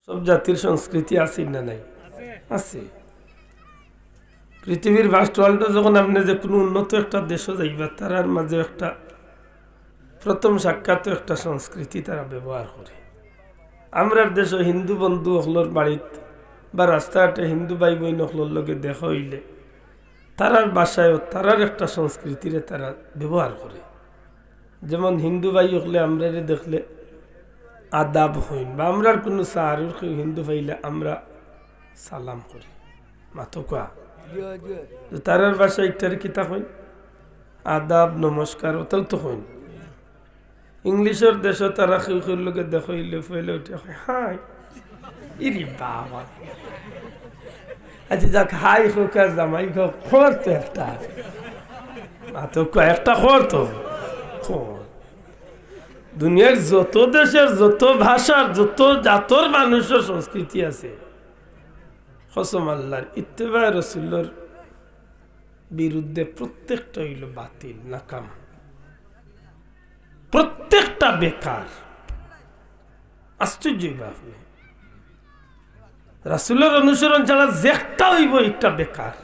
সব জাতির সংস্কৃতি আছে না নাই? আছে। পৃথিবীর ফার্স্ট ওয়ার্ল্ডে যখন আপনি যে কোনো উন্নত একটা দেশে যাইবা, তারার মাঝে একটা প্রথম সাক্ষাৎ একটা সংস্কৃতি তারা ব্যবহার করে। আমরার দেশে হিন্দু বন্ধু হলর বাড়িত বা রাস্তাঘাটে হিন্দু ভাই বোন হলর লগে দেখা হইলে তারার বাসায়ও তারার একটা সংস্কৃতিরে তারা ব্যবহার করে। যেমন হিন্দু ভাই হলে আমরা দেখলে আদাব হইন, বা আমরার কোনো সাহারুর হিন্দু ভাইলে আমরা সালাম করি, মাথকা তারার বাসায় একটার কিতা হইন আদাব নমস্কার, ওটাও তো হইন। ইংলিশের দেশে তারা কেউ লোকে দেখলে ফেলে উঠে হাই ইরি বাবা, আচ্ছা যাক হাই হোক আর জামাই হোক, খর তো একটা মাথকা একটা খর তো। দুনিয়ার যত দেশের যত ভাষার যত জাতর মানুষের সংস্কৃতি আছে, কসম আল্লাহর ইত্তেবা রাসূলের বিরুদ্ধে প্রত্যেকটা হইল বাতিল, নাকাম, প্রত্যেকটা বেকার। আশ্চর্য আপনি রাসূলের অনুসরণ ছাড়া যেটা হইব একটা বেকার।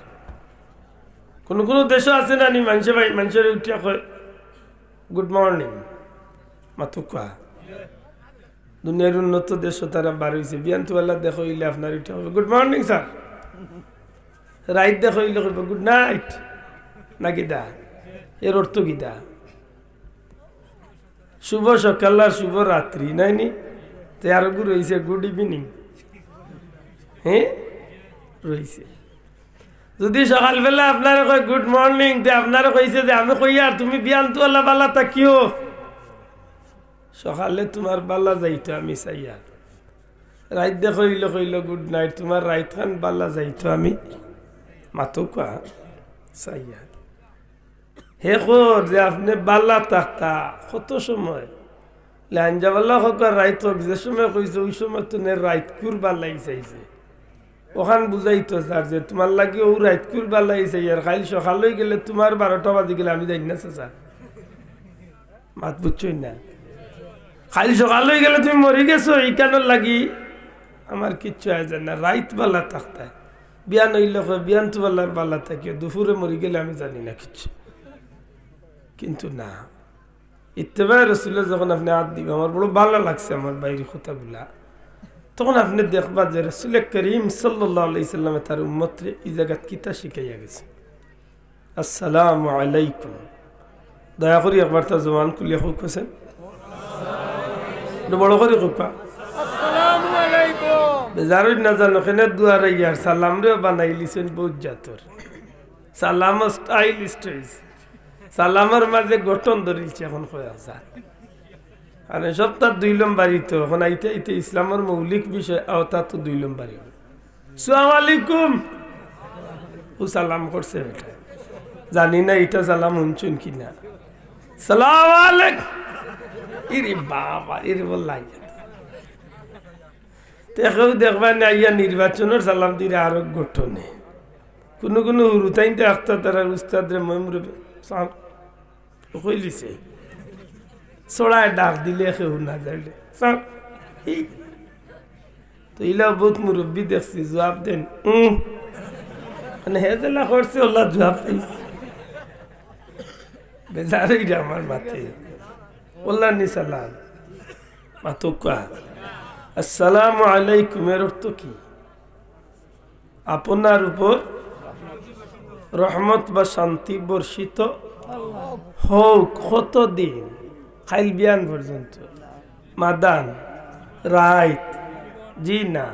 কোন কোন দেশে আছে না নি মানুষের উঠিয়া কয় গুড মর্নিং, মাথুকা। দুনিয়ার উন্নত দেশ তারা বার হয়েছে, বিয়ান্তওয়ালা দেখো হইলে আপনার উঠে হবে গুড মর্নিং স্যার, রাইট দেখো হইলে করবো গুড নাইট না গিদা, এর অর্থ গিদা শুভ সকাল আর শুভ রাত্রি নাইনি, আর রয়েছে গুড ইভিনিং। হ্যাঁ রয়েছে। যদি সকালবেলা আপনারা কয় গুড মর্নিং, আপনারা কইছে যে আমি কই আর তুমি বিয়ান্তওয়ালা বালা তাকিও, সকালে তোমার বালা যাইতো আমি চাইয়া, রাইত দেখো কইল গুড নাইট, তোমার রাইত খান বালা যাইতো আমি মাথকা চাইয়া। হে কর যে আপনি বালা থাকতা কত সময় লাঞ্জাবাল্লা হোক আর রাইত হোক, যে সময় কইছে ওই সময় তো রাইত কুর বালাই চাইছে, ওখান বুঝাইতো স্যার যে তোমার লাগে ও রাইত কুর বালাই চাই, আর খাইল সকাল হয়ে গেলে তোমার 12টা বাজে গেলে আমি যাই না স্যার, মাত বুঝছই না। খালি সকাল হয়ে গেলে তুমি মরে গেছো, এই কেন লাগি আমার কিচ্ছু আছে না, রাইত বালা থাকতে বিয়ান হইলে বিয়ান তো বাল্লার বালা থাকে, দুপুরে মরে গেলে আমি জানি না কিচ্ছু। কিন্তু না, ইত্তেবা রাসূলের যখন আপনি হাত দিবেন, আমার বড় ভালো লাগছে আমার বাইরের কথাগুলা, তখন আপনি দেখবা যে রাসূল করিম সাল্লাল্লাহু আলাইহি সাল্লামে তার উম্মতরে এই জায়গাত কিতা শিখাইয়া গেছে। আসসালামু আলাইকুম, দয়া করে একবার তার জবান খুলিয়া হোকেছেন বড় করে কোপা আসসালামু আলাইকুম, বেজারই না জানো কেন দুয়ার ইয়ার সালাম রে বানাই লিছেন বহুত জাতর সালাম স্টাইল স্টেজ, সালামের মাঝে গঠন ধরিছে এখন কয়া যায়, আর সপ্তাহ 2 নম্বরই তো এখন আইতে আইতে ইসলামের মৌলিক বিষয় আওতা তো 2 নম্বরই। আসসালামু আলাইকুম ও সালাম করছে, বেটা জানি না এটা সালাম শুনছুন কিনা, সালাম আলাইকুম ইরে বাবা ইরে বললাই। দেখেও দেখবা না ইয়া নির্বাচনের সালাম দিলে আরো গঠনে কোনো কোনো হুরুতাইনতে আখতা তারা উস্তাদরে ময়মুরে কইলিছে চড়ায় ডাক দিলে কেউ না যাইলে তো ইলা বহুত মুরব্বী দেখছি জবাব দেন মানে হেজেলা করছে ওলা জবাব পাইছে, বেজারই আমার মাথে বললাম নি সালাম মাতুকা। আসসালামু আলাইকুম এর অর্থ কি? আপনার উপর রহমত বা শান্তি বর্ষিত হোক, কতদিন খাইল বিয়ান পর্যন্ত, মাদান রাইত জি না,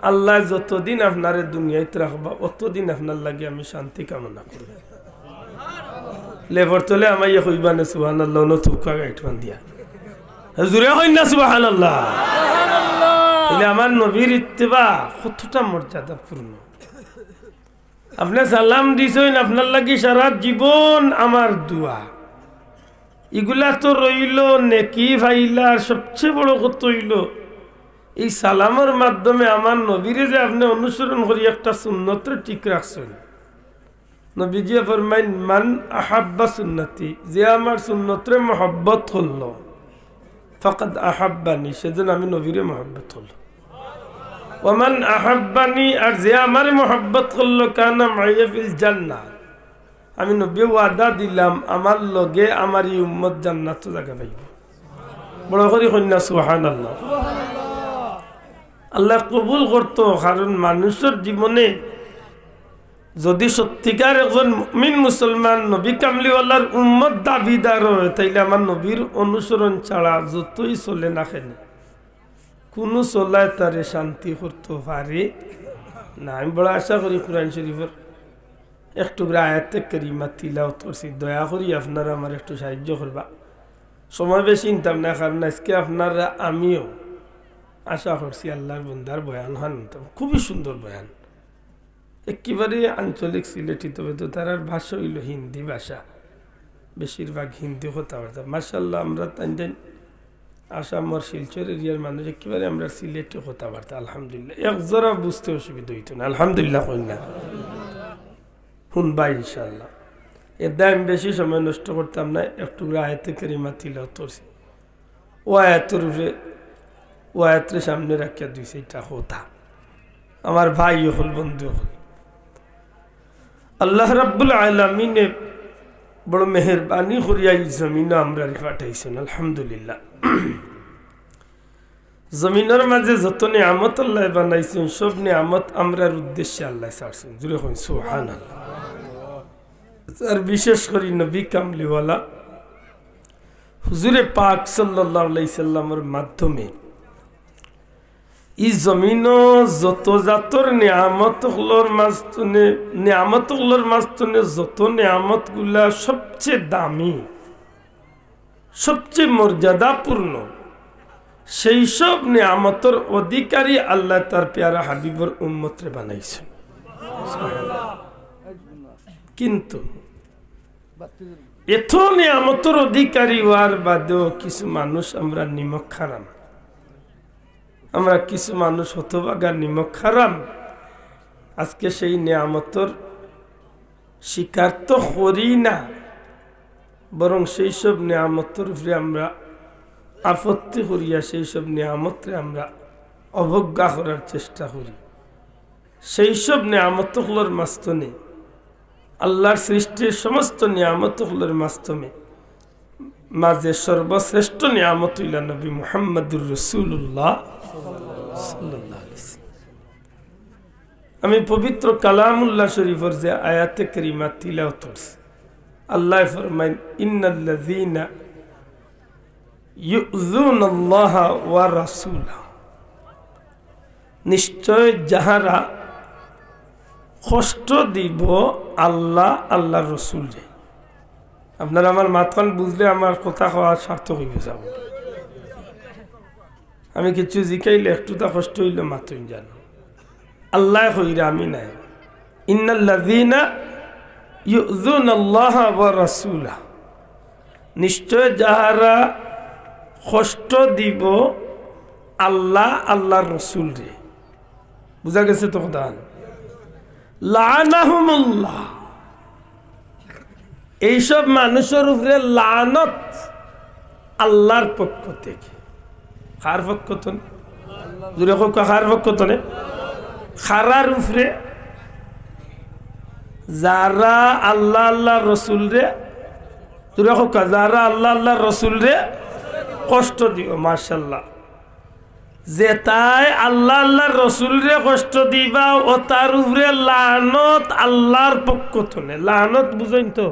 আল্লাহ যতদিন আপনার দুনিয়াতে রাখবা অতদিন আপনার লাগে আমি শান্তি কামনা করি। লেবর তোলে আমার ইয়ে কইবানে সুবহানাল্লাহ নো থুকা গাইটমান দিয়া হুজুরে কই না সুবহানাল্লাহ। তাহলে আমার নবীর ইত্তেবা কতটা মর্যাদাপূর্ণ। আপনি সালাম দিছেন, আপনার লাগি সারা জীবন আমার দোয়া, এগুলা তো রইল নেকি ফাইলার সবচেয়ে বড় কত হইল এই সালামের মাধ্যমে আমার নবীরে যে আপনি অনুসরণ করি একটা সুন্নতরে ঠিক রাখছেন। নবীজি ফরমাইন মান আহাব্বা সুন্নতি, যে আমার সুন্নতরে মহব্বত হল, ফাকাদ আহাব্বানি, সেজন্য আমি নবীরে মহব্বত হল। ওমান আহাব্বানি, আর যে আমার মোহাব্বত করলো কানা মাইয়া ফিল জান্নাহ, আমি নবী ওয়াদা দিলাম আমার লগে আমার এই উম্মত জান্নাত জায়গা পাইব। বড় করে কন্যা সুবহানাল্লাহ। আল্লাহ কবুল করতো, কারণ মানুষের জীবনে যদি সত্যিকার একজন মুমিন মুসলমান নবী কামলিওয়ালার উম্মত দাবিদার হয়, তাইলে আমার নবীর অনুসরণ ছাড়া যতই চলে না কেন কোনো চলায় তারে শান্তি করতে পারে না। আমি বড় আশা করি কোরআন শরীফের একটু আয়াতে কারিমা তিলাওয়াত করছি, দয়া করি আপনারা আমার একটু সাহায্য করবা। সময় বেশি নিতাম না, কারণ আজকে আপনারা আমিও আশা করছি আল্লাহর বন্দার বয়ান হান, খুবই সুন্দর বয়ান, একেবারে আঞ্চলিক সিলেটি, তবে তো তার ভাষা হইল হিন্দি ভাষা, বেশিরভাগ হিন্দি কথাবার্তা। মাশাআল্লাহ আমরা তাই আসামর শিলচর এরিয়ার মানুষ, একেবারে আমরা সিলেটি কথাবার্তা আলহামদুলিল্লাহ, এক জোড়া বুঝতে অসুবিধা হইত না আলহামদুলিল্লাহ। কন্যা শুনবা ইনশাল্লাহ। এর আমি বেশি সময় নষ্ট করতাম না, একটু আয়াতে কারিমা তিলাওয়াত করছি। ও আয়াতের উপরে ও আয়াতের সামনে রাখিয়া দিয়েছে এটা কথা। আমার ভাই হল, বন্ধু হল, আল্লাহ রাব্বুল আলামিনে বড় মেহেরবানি করিয়া এই জমিনে আমরা পাঠাইছেন আলহামদুলিল্লাহ। জমিনের মাঝে যত নিয়ামত আল্লাহ বানাইছেন, সব নিয়ামত আমরার উদ্দেশ্যে আল্লাহ ছাড়ছেন। জুড়ে হন সুবহানাল্লাহ। আর বিশেষ করে নবী কামলিওয়ালা হুজুরে পাক সাল্লাল্লাহু আলাইহি সাল্লামের মাধ্যমে এই জমিন যত জাতর নিয়ামতগুলোর মাঝখানে যত নিয়ামতগুলা সবচেয়ে দামি, সবচেয়ে মর্যাদাপূর্ণ, সেই সব নিয়ামতের অধিকারী আল্লাহ তার প্যারা হাবিবর উম্মতরে বানাইছেন। কিন্তু এত নিয়ামতের অধিকারী হওয়ার বাদেও কিছু মানুষ আমরা নিমক খারাম, আমরা কিছু মানুষ হতভাগা নিমক খারাম। আজকে সেই নিয়ামতের স্বীকার তো করি না, বরং সেই সব নিয়ামতের উপরে আমরা আপত্তি করিয়া সেই সব নিয়ামতরে আমরা অবজ্ঞা করার চেষ্টা করি। সেই সব নিয়ামতগুলোর মাঝখানে, আল্লাহর সৃষ্টির সমস্ত নিয়ামতগুলোর মাঝে সর্বশ্রেষ্ঠ নিয়ামত হইল নবী মুহাম্মদুর রাসূলুল্লাহ সাল্লাল্লাহু আলাইহি ওয়াসাল্লাম। আমি পবিত্র কালামুল্লাহ শরীফের যে আয়াতে কারিমা তিলাওয়াত করছি, আল্লাহ ফরমায় ইন্নাল্লাযীনা ইউযুনাল্লাহা ওয়া রাসূলাহু, নিশ্চয় যাহারা কষ্ট দিব আল্লাহ আল্লাহর রাসূলকে। আপনারা আমার মাতখান বুঝলে আমার কথা কওয়ার সার্থক হইবে যাব। আমি কিছু জিকাইলে একটু তা কষ্ট হইলে মাত্রই জানো, আল্লাহ কইরা আমি নাই। ইন্নাল্লাযীনা ইউযুনাল্লাহা ওয়া রাসূলাহু, নিশ্চয় যাহারা কষ্ট দিব আল্লাহ আল্লাহর রাসূলকে। বুঝা গেছে তো কথা? লাআনাহুমুল্লাহ, এইসব মানুষের উপরে লানত আল্লাহর পক্ষ থেকে। কার পক্ষ তো? জুড়ে কোক কার পক্ষ তো? খারার উপরে যারা আল্লাহ আল্লাহ রসুল রে, জুড়ে কোক যারা আল্লাহ আল্লাহ রসুল রে কষ্ট দিও। মাশাআল্লাহ, যে তাই আল্লাহ আল্লাহর রসুল রে কষ্ট দিবা ও তার উপরে লানত আল্লাহর পক্ষ থেকে। লানত বুঝেন তো?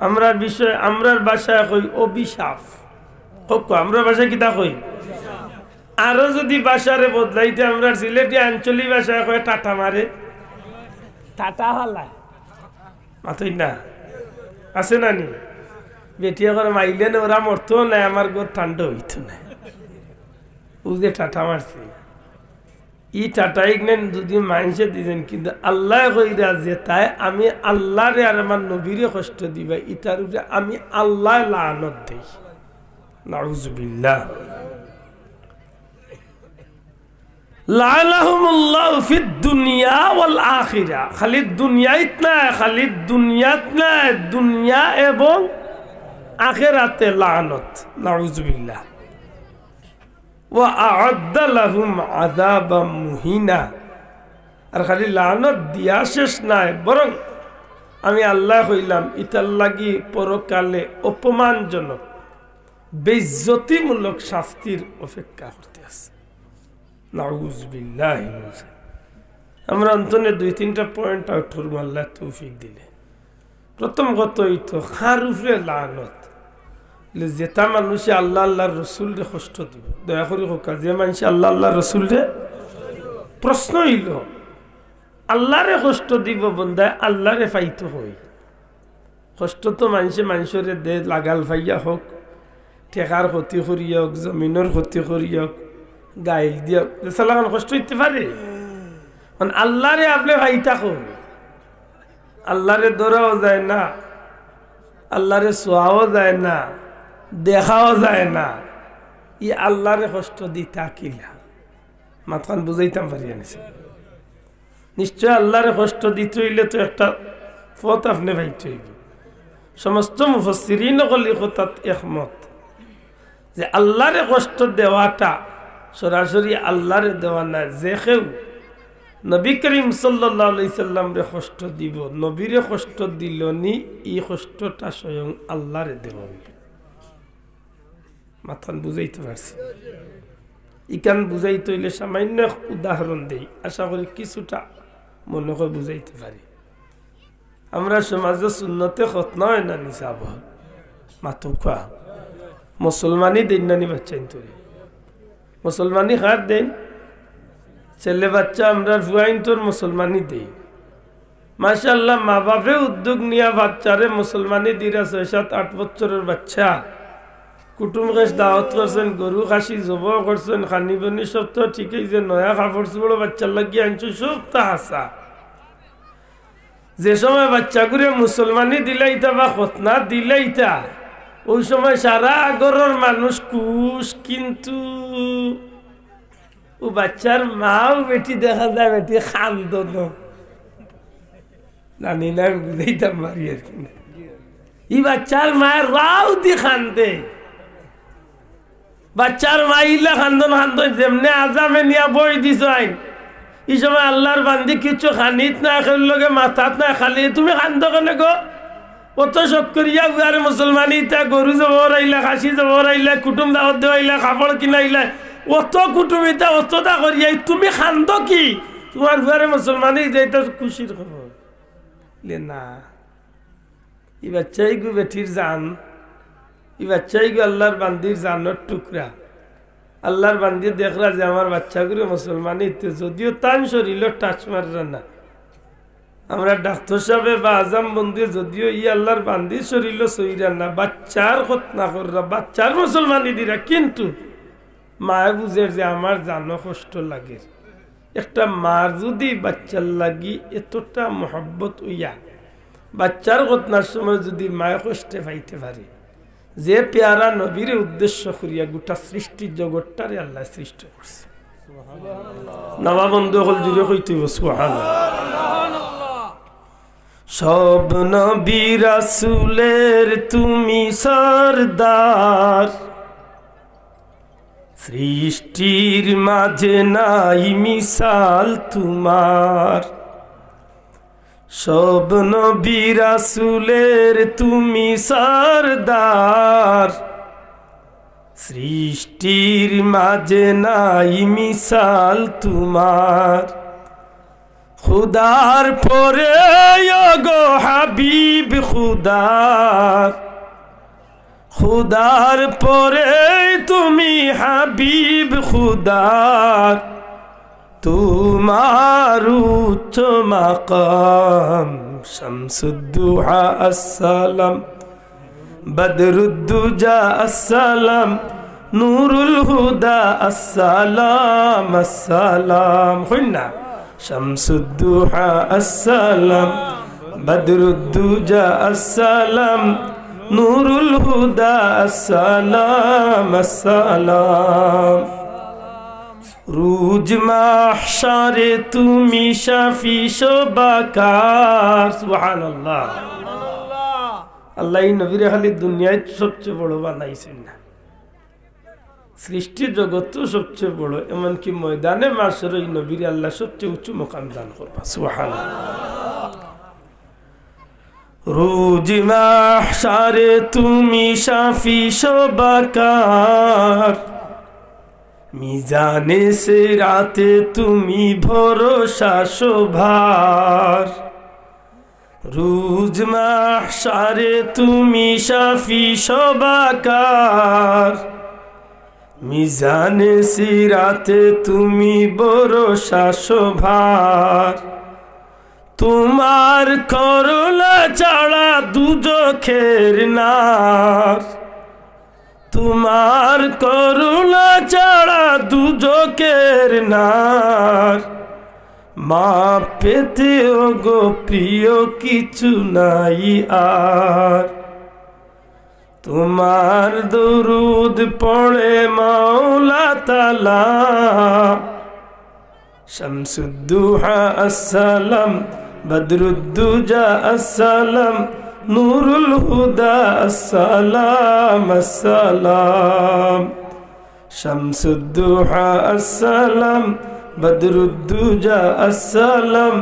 আমরার বিষয়, আমরার ভাষায় কই অভিশাপ। আমরা ভাষায় কিতা কই? আরো যদি ভাষারে বদলাইতে আমরা সিলেটি আঞ্চলিক ভাষায় কয় টাটা মারে, টাটা হালায় মাথই না আছে না নি? বেটিয়া করে মাইলে না ওরা মরতো না, আমার ঘর ঠান্ডা হইতো না, বুঝে টাটা মারছে। ই টাটাই নেন যদি মানুষে দিতেন, কিন্তু আল্লাহ কইরা যে তাই আমি আল্লাহরে আর আমার নবীরে কষ্ট দিবা, ইটার উপরে আমি আল্লাহ লানত দেই। নাউযুবিল্লাহ। লাআনাহুমুল্লাহু ফিদ দুনিয়া ওয়াল আখিরা, খালি দুনিয়াত না, খালি দুনিয়াত না, দুনিয়া এবং আখিরাতে লানত। নাউযুবিল্লাহ। ওয়া আ'আদ্দা লাহুম আযাবাম মুহিনা। আর খালি লানত দিয়া শেষ নাই, বরং আমি আল্লাহ হইলাম ইতার লাগি পরকালে অপমানজনক বেইজ্জতিমূলক শাস্তির অপেক্ষা করতে আছে। নাউযুবিল্লাহি মিন যালিক। আমরা অন্তনে 2-3টা পয়েন্ট আউট করবো আল্লাহ তৌফিক দিলে। প্রথম কথা হইতো খার উপরে লানত, যেটা মানুষে আল্লাহ আল্লাহর রসুলরে কষ্ট দিব। দয়া করে হোক যে মানুষে আল্লাহ আল্লাহর রসুলরে, প্রশ্ন হইল আল্লাহরে কষ্ট দিব বন্দায় আল্লাহরে পাইতে হই। কষ্ট তো মানুষের দে, লাগাল ফাইয়া হোক, টেকার ক্ষতি করিয়া হোক, জমিনের ক্ষতি করিয়া হোক, গাইল দিয়া সালাগান কষ্ট হইতে পারে। আল্লাহরে আপনি ভাইতা কর, আল্লাহরে ধরাও যায় না, আল্লাহরে শোয়াও যায় না, দেখাও যায় না, ই আল্লাহরে কষ্ট দিতা কিলা মাথান বুঝাইতাম পারি আনিছে। নিশ্চয় আল্লাহরে কষ্ট দিতে হইলে তো একটা পথ আপনি ভাইতে হইব। সমস্ত মুফাসসিরিন তাত একমত যে আল্লাহরে কষ্ট দেওয়াটা সরাসরি আল্লাহরে দেওয়া না। যে কেউ নবী করিম সাল্লাল্লাহু আলাইহি সাল্লামরে কষ্ট দিব, নবীরে কষ্ট দিল নি, এই কষ্টটা স্বয়ং আল্লাহরে দেওয়া হইল। মাথান বুঝাইতে পারছি? ইকান বুঝাইতে হইলে সামান্য উদাহরণ দেই, আশা করি কিছুটা মনে করে বুঝাইতে পারি। আমরা সমাজে সুন্নতে খতনা হয় না নিসাব মাতুকা মুসলমানি দেন নানি বাচ্চা ইন্তরে মুসলমানি খার দেন ছেলে বাচ্চা আমরা ফুয়াইন তোর মুসলমানি দেই। মাশাআল্লাহ মা বাপে উদ্যোগ নিয়া বাচ্চারে মুসলমানি দিরা 6-7-8 বছরের বাচ্চা কুটুম গাছ দাওয়াত করছেন, গরু খাসি জব করছেন, খানি বনি সব তো ঠিকই, যে নয়া কাপড় চোপড় বাচ্চার লাগিয়ে আনছো সব তা হাসা। যে সময় বাচ্চাগুলো মুসলমানি দিলাইতা বা খতনা দিলাইতা ওই সময় সারা আগরের মানুষ কুশ, কিন্তু ও বাচ্চার মাও বেটি দেখা যায় বেটি খান্দন জানি না বুঝাইতাম পারি আর কি। ই বাচ্চার মায়ের রাও দি খান্দে, বাচ্চার মা ইলা খান্দন খান্দন যেমনে আজামে নিয়া বই দিছ আইন। এই সময় আল্লাহর বান্দি কিছু খানিত না লগে মাথাত না খালি তুমি খান্দ কেনে গো? অত শখ করিয়া বুয়ারে মুসলমানি তা গরু জবর আইলা, খাসি জবর আইলা, কুটুম দাওয়াত দেওয়াইলা, কাপড় কিনাইলা, অত কুটুমিতা অতটা করিয়াই তুমি খান্দ কি? তোমার বুয়ারে মুসলমানি যেটা খুশির খবর না। ই বাচ্চাই গু বেঠির জান, ই বাচ্চাই গু আল্লাহর বান্দির জানের টুকরা। আল্লাহর বান্দি দেখরা যে আমার বাচ্চাগুলো মুসলমানি, যদিও তান শরীর টাচ মারে না। আমরা ডাক্তার সাহেব বা আজাম বন্দি যদিও ই আল্লাহর বান্দি শরীর সইরা না, বাচ্চার খতনা কররা, বাচ্চার মুসলমানি দিরা, কিন্তু মায়ে বুঝে যে আমার জানো কষ্ট লাগে। একটা মার যদি বাচ্চার লাগি এতটা মহব্বত উইয়া বাচ্চার খতনার সময় যদি মায়ে কষ্টে পাইতে পারে, যে পেয়ারা নবীর উদ্দেশ্য করিয়া গোটা সৃষ্টি জগৎটারে আল্লাহ সৃষ্টি করছে। নবা বন্ধু হল জুড়ে কইতে সুবহানাল্লাহ। সব নবী রাসূলের তুমি সরদার, সৃষ্টির মাঝে নাই মিসাল তোমার। সব নবী রাসূলের তুমি সরদার, সৃষ্টির মাঝে নাই মিসাল তোমার। খুদার পরে গো হাবিব খুদার, খুদার পরে তুমি হাবিব খুদার। তোমার উচ্চ মাকাম শামসুদ্দুহা আসসালাম, বদরুদ্দুজা আসসালাম, নূরুল হুদা আসসালাম আসসালাম। হইনা শামসুদ্দুহা আসসালাম, বদরুদ্দুজা আসসালাম, নূরুল হুদা আসসালাম আসসালাম। রুজ মাহশারে তুমি শাফি শোবাকার। সুবহানাল্লাহ। আল্লাহ নবীর খালি দুনিয়ায় সবচেয়ে বড় বানাইছেন না, সৃষ্টি জগৎ সবচেয়ে বড়, এমনকি ময়দানে মাশর ওই নবীর আল্লাহ সবচেয়ে উঁচু মুকাম দান করবা। সুবহানাল্লাহ। রোজ মাহশারে তুমি শাফি শোবাকার, মিজানে সিরাতে তুমি ভরসা শোভার। রোজ মাহশারে তুমি শাফি শোবাকার, মিজানে সিরাতে তুমি ভরসা শোভার। তোমার করুণা ছাড়া দুজখের নার, তোমার করুণা ছাড়া দুজখের নার। মা পেতে ও গো প্রিয় কিছু নাই আর, তোমার দরুদ পড়ে মাওলা তাআলা। শামসুদ্দুহা আসসালাম, বদরুদ্দুজা আসসালাম, নূরুল হুদা আসসালাম আসসালাম। শামসুদ্দুহা আসসালাম, বদরুদ্দুজা আসসালাম,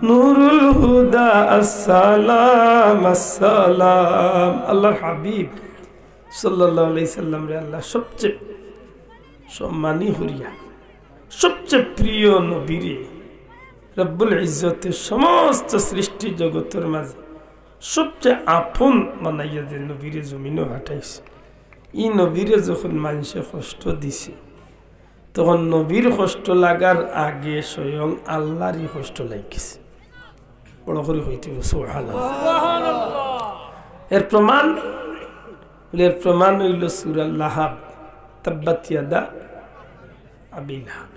নূরুল হুদা আসসালাম আসসালাম। আল্লাহর হাবিব সাল্লাল্লাহু আলাইহি সাল্লাম রে আল্লাহ সবচেয়ে সম্মানী হরিয়া, সবচেয়ে প্রিয় নবীরে রব্বুল ইজ্জতের সমস্ত সৃষ্টি জগতের মাঝে সবচেয়ে আপন বানাইয়া যে নবীরে জমিনও হাঁটাইছে। ই নবীরে যখন মানুষে কষ্ট দিছে, তখন নবীর কষ্ট লাগার আগে স্বয়ং আল্লাহরই কষ্ট লাগিছে। বড় করে হইতে সুবহানাল্লাহ। এর প্রমাণ হইল সূরা লাহাব, তাব্বাত ইয়াদা আবি লাহাব।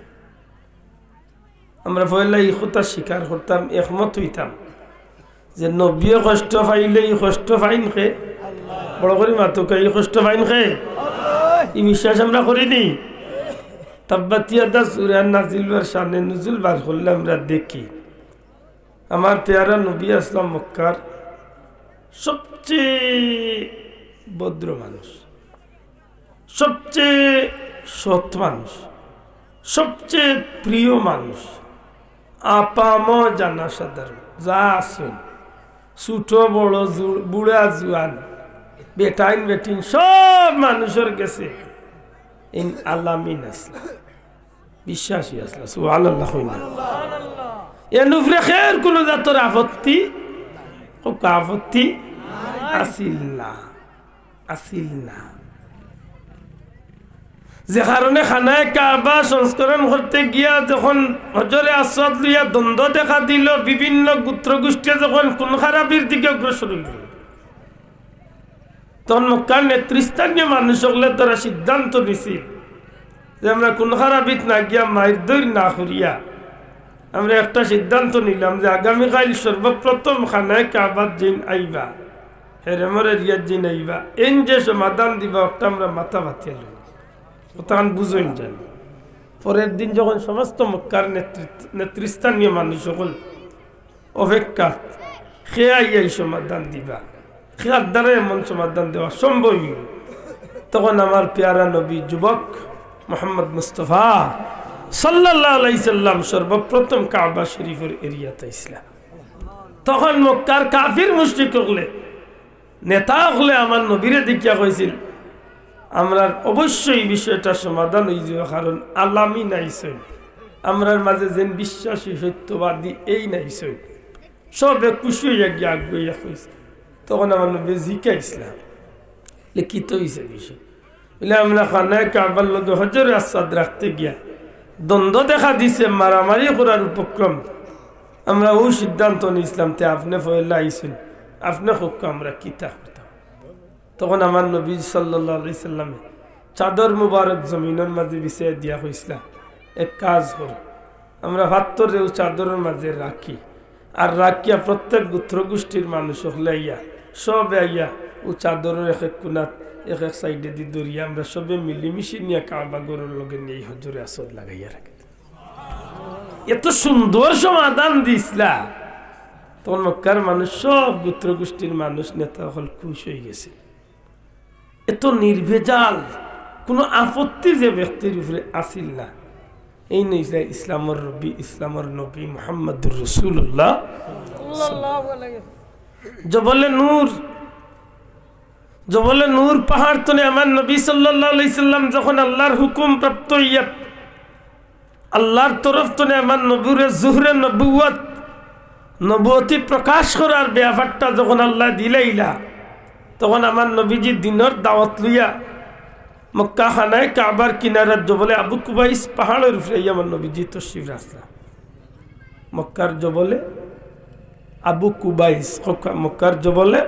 আমরা পয়লা এই কথা স্বীকার করতাম, একমত হইতাম যে নবী কষ্ট পাইলে এই কষ্ট পাইন খে। বড় করে মাতুকে এই কষ্ট পাইন খে, এই বিশ্বাস আমরা করিনি। তাব্বাত ইয়াদা সূরা নাজিলের শানে নুজুল বার করলে আমরা দেখি আমার পেয়ারা নবী আসলাম মক্কার সবচেয়ে ভদ্র মানুষ, সবচেয়ে সৎ মানুষ, সবচেয়ে প্রিয় মানুষ, আপাম জানা সাধারণ যা আসুন, ছোট বড় বুড়া জুয়ান, বেটাইন বেটিন সব মানুষের গেছে আলামিন আসলা, বিশ্বাসী আসলা। সুবহানাল্লাহ। এনুফরে খের কোন জাতর আপত্তি আপত্তি আসিল না, আসিল না। যে কারণে খানায় কাবা সংস্করণ করতে গিয়া যখন হজরে আসওয়াদ লইয়া দ্বন্দ্ব দেখা দিল, বিভিন্ন গোত্র গোষ্ঠী যখন কোন খারাপির দিকে অগ্রসর হইল, তখন মক্কার নেতৃস্থানীয় মানুষ হলে তারা সিদ্ধান্ত নিছিল যে আমরা কোন খারাপিত না গিয়া মায়ের দৈর না করিয়া আমরা একটা সিদ্ধান্ত নিলাম যে আগামীকাল সর্বপ্রথম খানায় কাবাত জিন আইবা, হেরেমর এরিয়ার জিন আইবা, এন যে সমাধান দিবা একটা আমরা মাথা বাতিয়ে লই, তখন বুঝইন জানি। পরের দিন যখন সমস্ত মক্কার নেতৃস্থানীয় মানুষ সকল অপেক্ষা খেয়ে এই সমাধান দিবা, খেয়ার দ্বারা এমন সমাধান দেওয়া সম্ভব, তখন আমার পেয়ারা নবী যুবক মুহাম্মদ মুস্তাফা সাল্লাল্লাহু আলাইহি সাল্লাম সর্বপ্রথম কাবা শরীফের এরিয়াতে ইসলাম। তখন মক্কার কাফির মুশরিক হলে নেতা হলে আমার নবীরে দেখিয়া কইছিল আমরা অবশ্যই বিষয়টা সমাধান হয়ে যাবে, কারণ আলামী নাইছেন আমরার মাঝে যেন বিশ্বাসী সত্যবাদী এই নাইছেন, সবে খুশি হইয়া গিয়ে আগুয়া কইছে। তখন আমার নবী জিকাইছিলাম লিখিত হয়েছে বিষয় বলে আমরা খানায় কাবার লগে হজরে আসওয়াদ রাখতে গিয়া দ্বন্দ্ব দেখা দিছে, মারামারি করার উপক্রম, আমরা ও সিদ্ধান্ত নিয়েছিলাম তে আপনি ফয়লা আইছেন, আপনি হোক আমরা কিতা করতাম। তখন আমার নবী সাল্লাল্লাহু আলাইহি সাল্লামে চাদর মুবারক জমিনের মাঝে বিছিয়ে দিয়া হয়েছিল, এক কাজ কর আমরা ভাত্তরেও চাদরের মাঝে রাখি, আর রাখিয়া প্রত্যেক গোত্র গোষ্ঠীর মানুষ হলে আইয়া সবে আইয়া ও চাদরের এক এক কোনাত এক এক সাইডে দি দরিয়া আমরা সবে মিলিমিশি নিয়ে কাবা গরুর লগে নিয়ে হজরে আসওয়াদ লাগাইয়া রাখি। এত সুন্দর সমাধান দিছিলা, তখন মক্কার মানুষ সব গোত্র গোষ্ঠীর মানুষ নেতা হল খুশ হয়ে গেছে। এত নির্ভেজাল কোনো আপত্তি যে ব্যক্তির উপরে আসিল না এই নইছে ইসলামের রবি ইসলামের নবী মুহাম্মদুর রাসূলুল্লাহ জবলে নূর পাহাড় তনে আমার নবী সাল্লাল্লাহু আলাইহি সাল্লাম যখন আল্লাহর হুকুম প্রাপ্ত হইয়া আল্লাহর তরফ তনে আমার নবীর জুহরে নবুয়তি প্রকাশ করার ব্যাপারটা যখন আল্লাহ দিলাইলা তখন আমার নবীজি দিনের দাওয়াত লইয়া মক্কা খানায় কাবার কিনারার জবলে আবু কুবাইস পাহাড়ের উপরে আমার নবীজি তশরিফ রাখলা মক্কার জবলে আবু কুবাইস মক্কার জবলে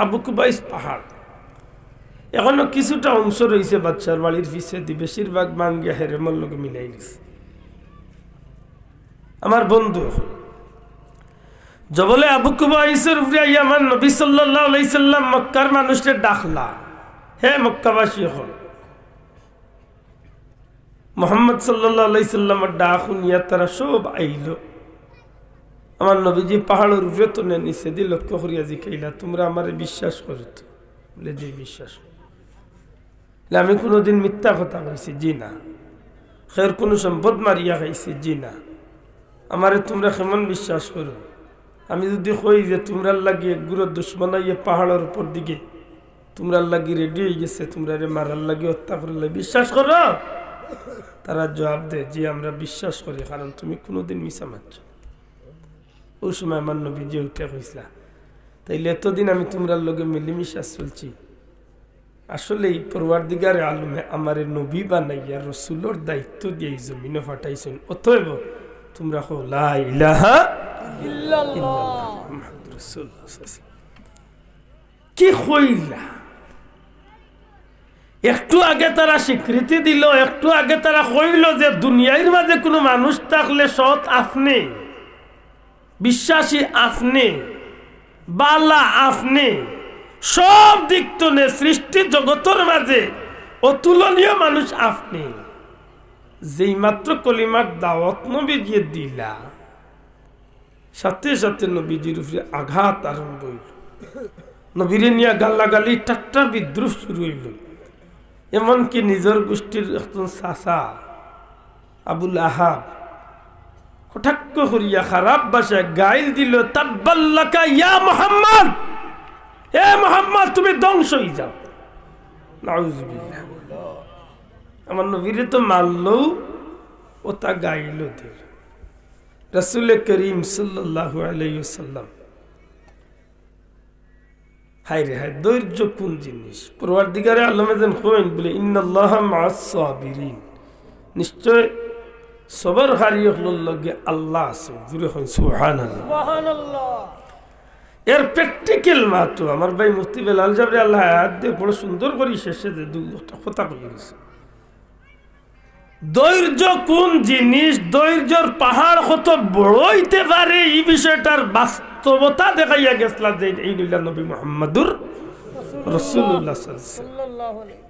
আবু কুবাইস পাহাড় এখনো কিছুটা অংশ রয়েছে বাচ্চার বাড়ির পিছে দি বেশিরভাগ মাঙ্গিয়া হেরেমর লোক মিলাই গেছে আমার বন্ধু জবলে আবু কুবাইসের উপরে আমার নবী সাল্লাল্লাহু আলাইহি সাল্লাম মক্কার মানুষকে ডাকলা হে মক্কাবাসী হল মুহাম্মদ সাল্লাল্লাহু আলাইহি সাল্লামের ডাক শুনিয়া তারা সব আইল আমার নবীজি পাহাড়ের উপরে তো নিচে দিয়ে লক্ষ্য করিয়া জিকাইলা তোমরা আমারে বিশ্বাস করত বলে যে বিশ্বাস আমি কোনোদিন মিথ্যা কথা কইছি জি না খের কোনো সম্পদ মারিয়া খাইছি জি না আমারে তোমরা কেমন বিশ্বাস করো আমি যদি কই যে তোমরা লাগিয়ে গুরু দুশ্মনাইয়ে পাহাড়ের উপর দিকে তোমরা লাগি রেডি হয়ে গেছে তোমরা রে মারার লাগে হত্যা করলে বিশ্বাস করো তারা জবাব দেয় যে আমরা বিশ্বাস করি কারণ তুমি কোনোদিন মিছা মারছ ওই সময় আমার নবীজি উঠে কইসলা তাইলে এতদিন আমি তোমরা লগে মিলিমিশা চলছি আসলে এই পরওয়ারদিগারে আলমে আমার নবী বানাইয়া রসুলোর দায়িত্ব দিয়ে এই জমিনে ফাটাইছেন অতএব তোমরা কও লা ইলাহা ইল্লাল্লাহ মুহাম্মাদুর রাসূলুল্লাহ কি কইলা একটু আগে তারা স্বীকৃতি দিল একটু আগে তারা কইল যে দুনিয়ার মাঝে কোনো মানুষ থাকলে সৎ আপনি বিশ্বাসী আপনি বালা আপনি সব দিক তনে সৃষ্টি জগতের মাঝে অতুলনীয় মানুষ আপনি যেই মাত্র কলিমার দাওয়াত নবীজি দিলা সাথে সাথে নবীজির উপরে আঘাত আরম্ভ হইল নবীরে নিয়ে গাল্লাগালি ঠাট্টা বিদ্রুপ শুরু হইল এমনকি নিজের গোষ্ঠীর একজন চাচা আবুল আহাব কটাক্ষ করিয়া খারাপ ভাষায় গাইল দিল তাব্বাল্লাকা ইয়া মুহাম্মদ হে মুহাম্মদ তুমি ধ্বংস হয়ে যাও নাউজুবিল্লাহ আমার নবীরে তো মারলো ও তা গাইল দিল রাসূল করিম সাল্লাল্লাহু আলাইহি ওয়াসাল্লাম হায় রে হায় ধৈর্য কোন জিনিস পরওয়ারদিগারে আলম যেন কইন বলে ইন্নাল্লাহা মা'আস সাবিরিন নিশ্চয় সবরকারী হলোর লগে আল্লাহ আছে জুরে হন সুবহানাল্লাহ সুবহানাল্লাহ এর প্র্যাকটিক্যাল মাত্র আমার ভাই মুফতি বেলাল জাবরি আল্লাহ আয়াত দিয়ে বড় সুন্দর করে শেষে যে দুটা কথা কই গেছে ধৈর্য কোন জিনিস ধৈর্যর পাহাড় কত বড় হইতে পারে এই বিষয়টার বাস্তবতা দেখাইয়া গেছলা যে এই নিলা নবী মুহাম্মদুর রাসূলুল্লাহ সাল্লাল্লাহু আলাইহি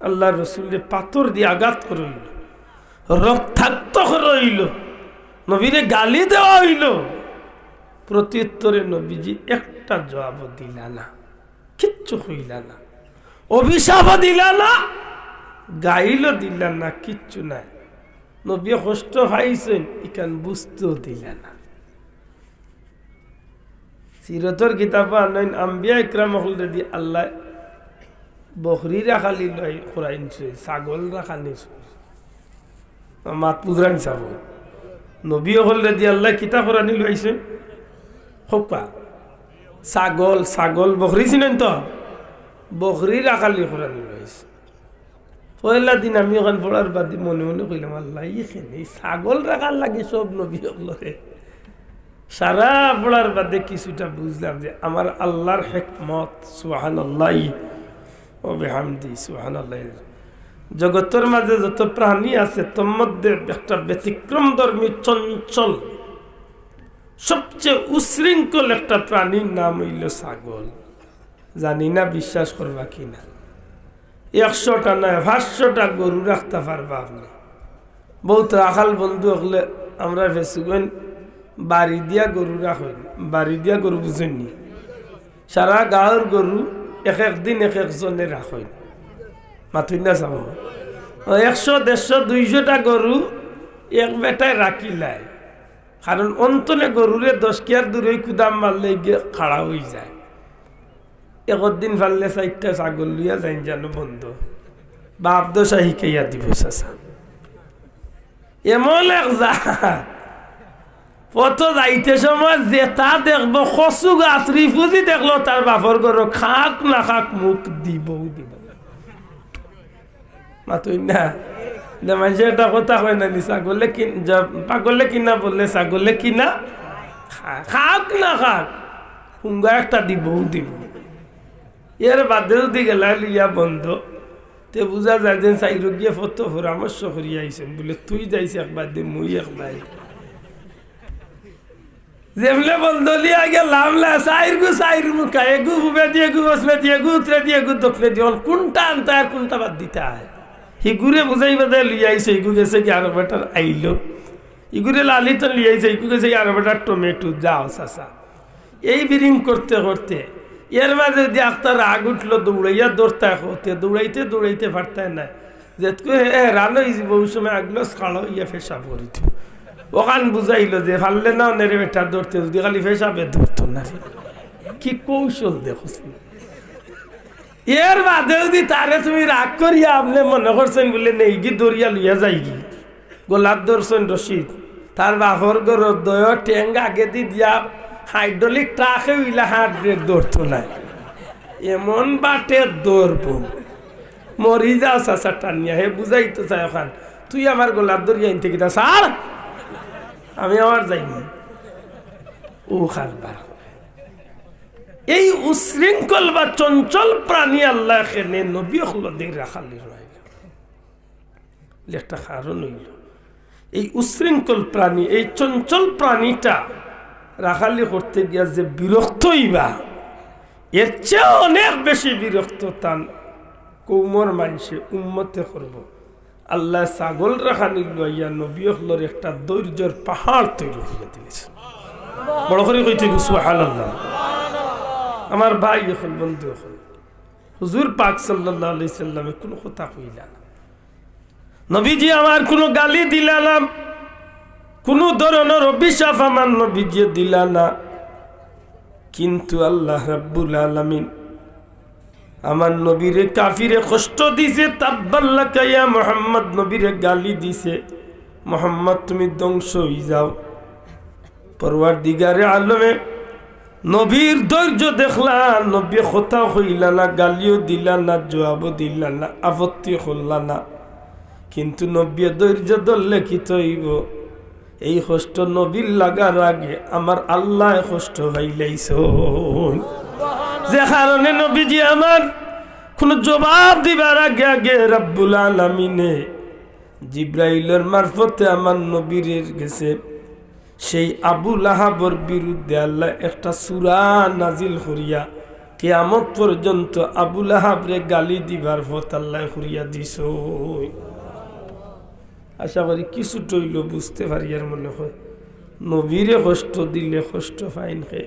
আল্লাহর রাসূলের পাথর দিয়ে আঘাত করইল রক্তাক্ত করইল নবীরে গালি দেওয়া হইল প্রত্যুত্তরে নবীজি একটা জবাব দিলা না কিচ্ছু হইলা না অভিশাপ দিলা না গাইল দিলা না কিচ্ছু নাই নবী কষ্ট পাইছেন ইকান বুঝতেও দিলা না সিরতর কিতাব আনইন আম্বিয়া ইকরাম হলরে দি আল্লাহ বকরি রাখালি লই কুরআনছে ছাগল রাখালি মাত পুজরান সাব নবী হলরে দি আল্লাহ কিতাব কুরআনি লইছে খোপা ছাগল ছাগল বকরি চিনেন তো বকরি রাখালি কুরআনি লইছে পয়লা দিন আমি ওখান পড়ার বাদ মনে মনে কইলাম আল্লাহ এইখানে ছাগল রাখার লাগে সব নবী হলরে সারা পড়ার বাদে কিছুটা বুঝলাম যে আমার আল্লাহর হিকমত সুবহানাল্লাহ ও বিহামদি সুবহানাল্লাহ জগতের মাঝে যত প্রাণী আছে তোর মধ্যে একটা ব্যতিক্রমধর্মী চঞ্চল সবচেয়ে উশৃঙ্খল একটা প্রাণীর নাম হইল ছাগল জানি না বিশ্বাস করবা কিনা 100টা নয় 500টা গরু রাখতে পারবা আপনি বহুত রাখাল বন্ধু হলে আমরা ফেসুগেন বাড়ি দিয়া গরু রাখেন বাড়ি দিয়া গরু বুঝেননি সারা গাঁর গরু এক একদিন এক একজনে রাখেন মাথুই না চাব 100-150-200টা গরু এক বেটায় রাখিলায় কারণ অন্তনে গরুরে 10 কিয়ার দূরে কুদাম মারলে গিয়ে খাড়া হয়ে যায় একদিন ফাললে 4টা ছাগল লইয়া যাই জানো বন্ধ বাপ দশা শিখাইয়া দিব চাচা এমন এক যা কত যাইতে সময় যেটা দেখবো কচু গাছ রিফুজি দেখলো তার বাপর ঘর খাক না খাক মুখ দিব দিব মাতুই না মানুষ এটা কথা হয় না ছাগলে পাগলে কিনা বললে ছাগলে কিনা খাক না খাক হুঙ্গা একটা দিব দিব এর বাদে যদি গেলা লিয়া বন্ধ তে বুঝা যায় যে চাইরো গিয়ে ফটো পরামর্শ করিয়া আইসেন বলে তুই যাইছে একবার দে মুই একবার যেমলে বন্ধ লিয়া গেলাম চাইর মুখা এগু ফুবে দিয়ে গু বসবে দিয়ে গু উতরে দিয়ে গু দক্ষিণে দিয়ে কোনটা আনতে আর কোনটা বাদ দিতে হয় হিগুরে বুঝাই বাজায় লিয়ে আইসে ইগু গেছে কি আরো বেটার আইলো ইগুরে লালিত লিয়ে আইসে ইগু গেছে কি আরো বেটার টমেটো যাও চাচা এই বিরিং করতে করতে এর মাঝে যদি একটা রাগ উঠলো দৌড়াইয়া দৌড়তে হতে দৌড়াইতে দৌড়াইতে পারতায় না যে রানো বহু সময় আগলো খাড়ো ইয়ে ফেসা পড়িত ওখান বুঝাইলো যে ফাললে না নেরে বেটা দৌড়তে যদি খালি ফেসাবে ধরতো না কি কৌশল দেখো এর বাদে যদি তারে তুমি রাগ করিয়া আপনি মনে করছেন বলে নেই গি দরিয়া লইয়া যাই গি গোলাপ দর্শন রশিদ তার বাপর গর দয় টেঙ্গ আগে দি দিয়া হাইড্রোলিক ট্রাকে উইলা হাত ব্রেক দৌড়তো নাই এমন বাটে দৌড়বো মরি যাও চাচা টানিয়া হে বুঝাইতো চাই ওখান তুই আমার গোলাপ দরিয়া আনতে কিনা সার আমি আমার যাইনি ও খারবার এই উশৃঙ্খল বা চঞ্চল প্রাণী আল্লাহ খেনে নবী হলদের রাখালি রইল একটা কারণ হইল এই উশৃঙ্খল প্রাণী এই চঞ্চল প্রাণীটা রাখালি করতে গিয়া যে বিরক্ত হইবা এর চেয়ে অনেক বেশি বিরক্ত তান কৌমর মানুষে উম্মতে করব আল্লাহ ছাগল রাখানি লইয়া নবী হলর একটা ধৈর্যের পাহাড় তৈরি হইয়া দিয়েছে বড় করে কইতে সুবহানাল্লাহ আমার ভাই এখন বন্ধু এখন হুজুর পাক সাল্লাল্লাহু আলাইহি সাল্লামে কোনো কথা কইলা না নবীজি আমার কোনো গালি দিলা না কোনো ধরনের অভিশাপ আমার নবীজি দিলা না কিন্তু আল্লাহ রাব্বুল আলামিন আমার নবীরে কাফিরে কষ্ট দিছে তাব্বাল্লাকা ইয়া মুহাম্মদ নবীরে গালি দিছে মুহাম্মদ তুমি ধ্বংস হই যাও পরওয়ারদিগারে আলমে নবীর ধৈর্য দেখলা নবী কথা হইলা না গালিও দিলা না জবাবও দিলা না আপত্তি করলা না কিন্তু নবী ধৈর্য ধরলে কি হইব এই কষ্ট নবীর লাগার আগে আমার আল্লাহ কষ্ট পাইলাইছ যে কারণে নবীজি আমার কোন জবাব দিবার আগে আগে রব্বুল আলামিনে জিব্রাইলের মারফতে আমার নবীর গেছে সেই আবু লাহাবর বিরুদ্ধে আল্লাহ একটা সূরা নাজিল করিয়া কিয়ামত পর্যন্ত আবু লাহাবরে গালি দিবার পথ আল্লাহ করিয়া দিছ আশা করি কিছু টইল বুঝতে পারি আর মনে হয় নবীরে কষ্ট দিলে কষ্ট পাইন কে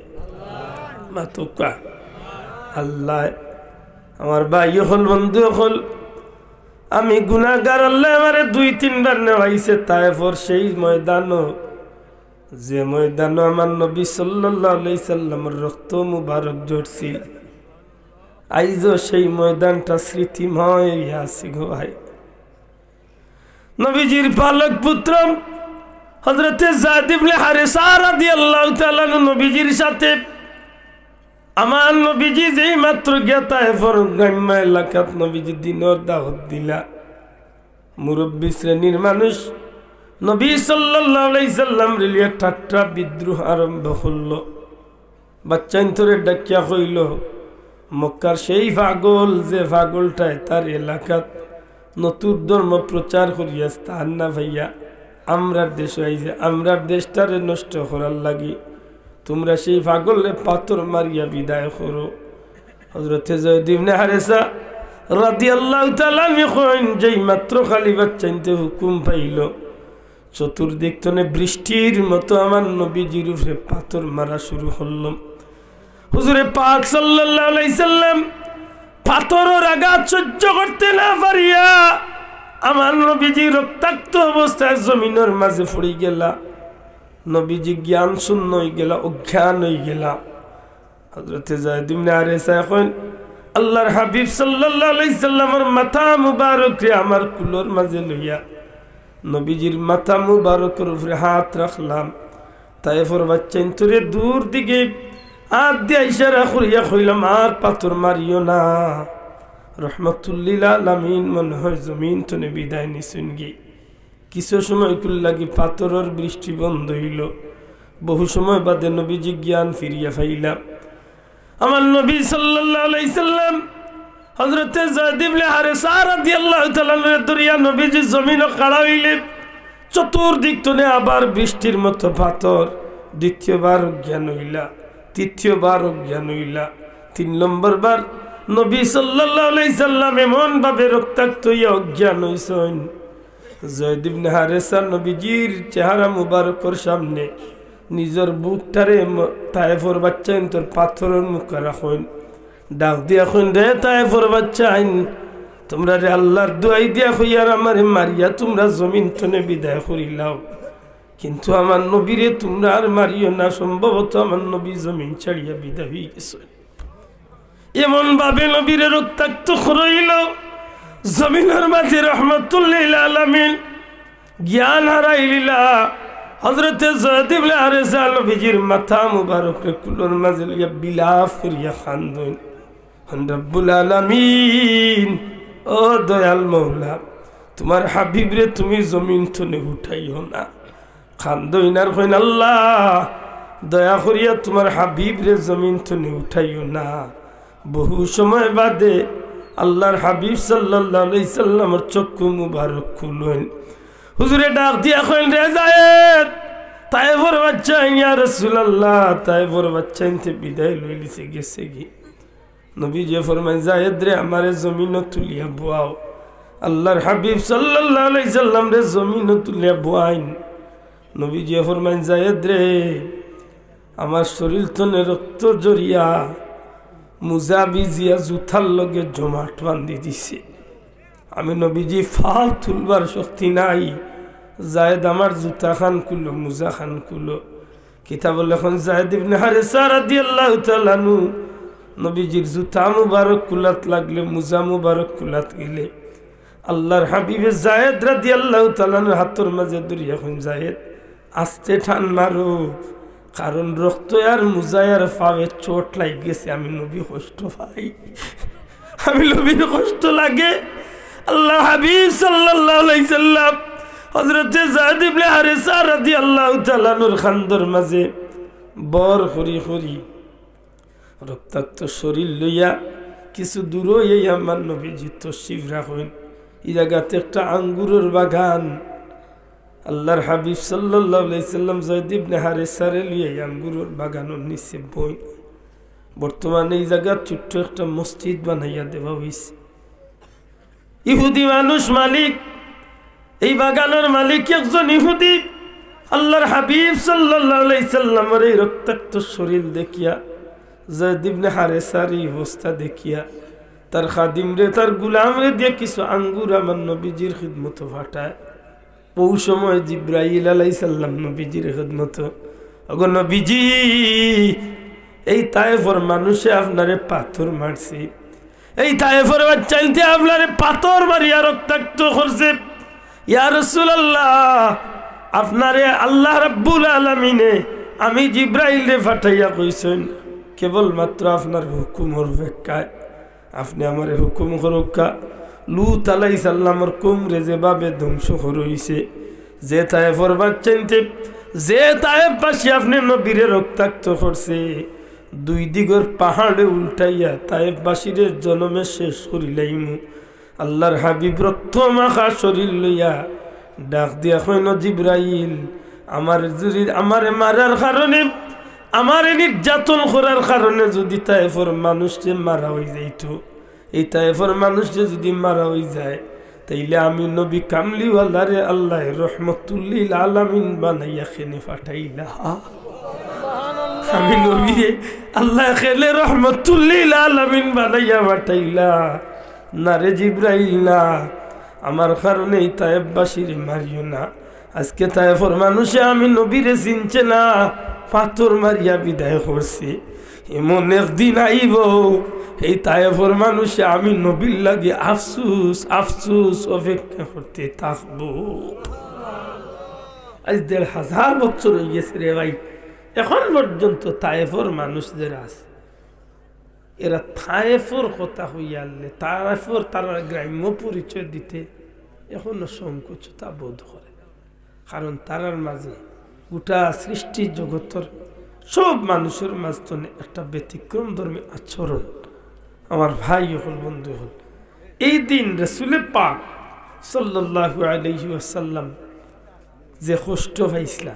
মাতুকা আল্লাহ আমার ভাই হল বন্ধু হল আমি গুনাহগার আল্লাহ আমারে 2-3 বার নেওয়াইছে তায়েফের সেই ময়দানও যে ময়দান আমার নবী সাল্লাল্লাহু আলাইহি সাল্লামের রক্ত মুবারক ঝরছিল আইজো সেই ময়দানটা স্মৃতিময় আছে গো ভাই নবীজির পালক পুত্র হযরতে যায়েদ ইবনে হারেসা রাদিয়াল্লাহু তাআলা নবীজির সাথে আমার নবীজি যেই মাত্র গেতায় ফরগ্রাম্য এলাকাত নবীজি দিনের দাওয়াত দিলা মুরব্বী শ্রেণীর মানুষ নবী সাল্লাল্লাহু আলাইহি সাল্লাম রিলিয়া ঠাট্টা বিদ্রোহ আরম্ভ হলো বাচ্চা ধরে ডাকিয়া কইল মক্কার সেই পাগল যে পাগলটায় তার এলাকাত নতুন ধর্ম প্রচার করিয়া স্থান না ভাইয়া আমরার দেশে আইছে আমরার দেশটারে নষ্ট করার লাগি তোমরা সেই পাগলে পাথর মারিয়া বিদায় করো হযরতে যায়েদ ইবনে হারেসা রাদিয়াল্লাহু তাআলা কইন যেই মাত্র খালি বাচ্চাইতে হুকুম পাইল চতুর্দিক থেকে বৃষ্টির মতো আমার নবীজির উপরে পাথর মারা শুরু হলো হুজুরে পাক সাল্লাল্লাহু আলাইহি সাল্লাম পাথরের আঘাত সহ্য করতে না পারিয়া আমার নবীজি রক্তাক্ত অবস্থায় জমিনের মাঝে পড়ে গেলা। নবীজি জ্ঞান শূন্য হয়ে গেলা, অজ্ঞান হয়ে গেলা। হযরতে যায়েদ ইবনে হারেসা এখন আল্লাহর হাবিব সাল্লাল্লাহু আলাইহি সাল্লামের মাথা মুবারকরে আমার কুলোর মাঝে লইয়া নবীজির মাথা মুবারকের উপরে হাত রাখলাম। তায়েফের বাচ্চা ইন্তরে দূর দিকে হাত দিয়ে ইশারা করিয়া কইলাম, আর পাথর মারিও না, রহমাতুল্লিল আলামিন মনে হয় জমিন তনে বিদায় নিছেন গে। কিছু সময় কুল লাগি পাথরের বৃষ্টি বন্ধ হইল। বহু সময় বাদে নবীজি জ্ঞান ফিরিয়া পাইলাম। আমার নবী সাল্লাল্লাহু আলাইহি সাল্লাম হযরতে যায়েদ ইবনে হারেসা রাদিয়াল্লাহু তাআলা দরিয়া নবীজি জমিনে খাড়া হইলে চতুর্দিক তনে আবার বৃষ্টির মতো পাথর। দ্বিতীয়বার জ্ঞান হইলা, তৃতীয়বার জ্ঞান হইলা, 3 নম্বর বার নবী সাল্লাল্লাহু আলাইহি সাল্লাম এমন ভাবে রক্তাক্ত হইয়া অজ্ঞান হইছেন। যায়েদ ইবনে হারেসা নবীজির চেহারা মুবারকের সামনে নিজের বুকটারে তায়েফের বাচ্চা তোর পাথরের মুখে রাখুন, ডাক দিয়া খুন রে তায়েফের বাচ্চা আইন, তোমরা রে আল্লাহর দোয়াই দিয়া হইয়ার আমারে মারিয়া তোমরা জমিন তনে বিদায় করিলাও, কিন্তু আমার নবীরে তোমরা আর মারিও না, সম্ভবত আমার নবী জমিন ছাড়িয়া বিদায় হয়ে গেছে। এমন ভাবে নবীরে রক্তাক্ত করাইল জমিনের মাঝে রহমাতুল্লিল আলামিন জ্ঞান হারাইলিলা। হযরতে যায়েদ ইবনে হারেসা নবীজির মাথা মুবারকরে কুলোর মাঝে লইয়া বিলাপ করিয়া খান্দন, রব্বুল আলামিন ও দয়াল মওলা, তোমার হাবিবরে তুমি জমিন তনে উঠাইও না। খান্দইন আর কইন, আল্লাহ দয়া করিয়া তোমার হাবিবরে জমিন তনে উঠাইও না। বহু সময় বাদে আল্লাহর হাবিব সাল্লাল্লাহু আলাইহি সাল্লামের চক্ষু মুবারক খুললেন। হুজুরে ডাক দিয়া কইলেন, রে যায়েদ, তায়েফের বাচ্চা ইয়া রাসূলুল্লাহ, তায়েফের বাচ্চা ইনতে বিদায় লইলিছে গেছে কি। নবীজি ফরমায়, যায়েদ রে আমারে জমিনে তুলিয়া বুয়াও। আল্লাহর হাবিব সাল্লাল্লাহু আলাইহি সাল্লাম রে জমিনে তুলিয়া বুয়াইন। নবীজি ফরমায়, যায়েদ রে আমার শরীর তনে রক্ত জড়িয়া মুজা বিজিয়া জুতার লগে জমাট বান্ধি দিছে। আমি নবীজি ফাও তুলবার শক্তি নাই। যায়েদ আমার জুতা খান খুলো, মুজা খান খুলো। কিতাব লেখন যায়েদ ইবনে হারেসা রাদিয়াল্লাহু তাআলা আনহু নবীজির জুতা মুবারক কুলাত লাগলে, মুজা মুবারক কুলাত গেলে আল্লাহর হাবিবে যায়েদ রাদিয়াল্লাহু তাআলা আনহু হাতর মাঝে ধরিয়া কইন, যায়েদ আস্তে ঠান মারো, কারণ রক্ত আর মুজায় আর পায়ে চোট লাগ গেছে। আমি নবী কষ্ট পাই, আমি নবীর কষ্ট লাগে। আল্লাহ হাবিব সাল্লাল্লাহু আলাইহি সাল্লাম হযরতে যায়েদ ইবনে হারেসা রাদিয়াল্লাহু তাআলা আনহুর খান্দর মাঝে বর হরি হরি রক্তাক্ত শরীর লইয়া কিছু দূর এই আমার নবীজি তশরিফ রাখেন। এই জায়গাতে একটা আঙ্গুরের বাগান। আল্লাহর হাবিব সাল্লাল্লাহু আলাইহি সাল্লাম যায়েদ ইবনে হারেসারে লিয়ে আঙ্গুরের বাগানের নিচে বই। বর্তমানে এই জায়গা ছোট্ট একটা মসজিদ বানাইয়া দেওয়া হয়েছে। ইহুদি মানুষ মালিক, এই বাগানের মালিক একজন ইহুদি। আল্লাহর হাবিব সাল্লাল্লাহু আলাইহি সাল্লামের এই রক্তাক্ত শরীর দেখিয়া, যায়েদ ইবনে হারেসার এই অবস্থা দেখিয়া তার খাদিম রে, তার গুলাম রে দিয়ে কিছু আঙ্গুর আমার নবীজির খিদমত ফাটায়। বহু সময় জিব্রাইল আলাইহিস সালাম নবীজির খিদমত, ওগো নবীজি এই তায়েফের মানুষে আপনারে পাথর মারছে, এই তায়েফের বাচ্চাইতে আপনারে পাথর মারিয়া রক্তাক্ত করছে। ইয়া রাসূলুল্লাহ, আপনারে আল্লাহ রাব্বুল আলামিনে আমি জিব্রাইল রে পাঠাইয়া কইছেন কেবলমাত্র আপনার হুকুমের অপেক্ষায়, আপনি আমারে হুকুম করুকা। লূত আলাইহিস সালামের কুমরে যেভাবে ধ্বংস হইছে, যে তায়েফের বাচ্চাইতে যে তায়েফবাসী আপনি নবীরে রক্তাক্ত করছে, দুই দিগর পাহাড়ে উল্টাইয়া তায়েফবাসীরে জনমে শেষ করিলাইমু। আল্লাহর হাবিব রক্ত মাখা শরীর লইয়া ডাক দিয়া কইন, জিব্রাইল আমারে মারার কারণে, আমারে নির্যাতন করার কারণে যদি তায়েফের মানুষকে মারা হয়ে যাইত, এই তায়েফের মানুষকে যদি মারা হয়ে যায়, তাইলে আমি নবী কামলিওয়ালারে আল্লাহ রহমতুল্লিল আলামিন বানাইয়া খেনে পাঠাইলা। আমি নবী আল্লাহ খেলে রহমতুল লিল আলামিন বানাইয়া পাঠাইলা না রে জিব্রাইল না, আমার কারণেই তায়েববাসীর মারিও না। আজকে তায়েফের মানুষে আমি নবীরে চিনছে না, পাথর মারিয়া বিদায় করছি। এমন একদিন আইব এই তায়েফের মানুষে আমি নবীর লাগে আফসুস আফসুস অপেক্ষা করতে থাকবো। আজ ১,৫০০ বছর হয়ে গেছে রে ভাই, এখন পর্যন্ত তায়েফের মানুষ যারা আছে এরা তায়েফের কথা হইয়ালে তায়েফের তারা গ্রাম্য পরিচয় দিতে এখনো সংকোচতা বোধ করে। কারণ তারার মাঝে গোটা সৃষ্টি জগতের সব মানুষের মাঝখানে একটা ব্যতিক্রম ধর্মী আচরণ। আমার ভাই হল, বন্ধু হল, এই দিন রাসূল পাক সাল্লাল্লাহু আলাইহি ওয়াসাল্লাম যে কষ্ট পাইছিলা,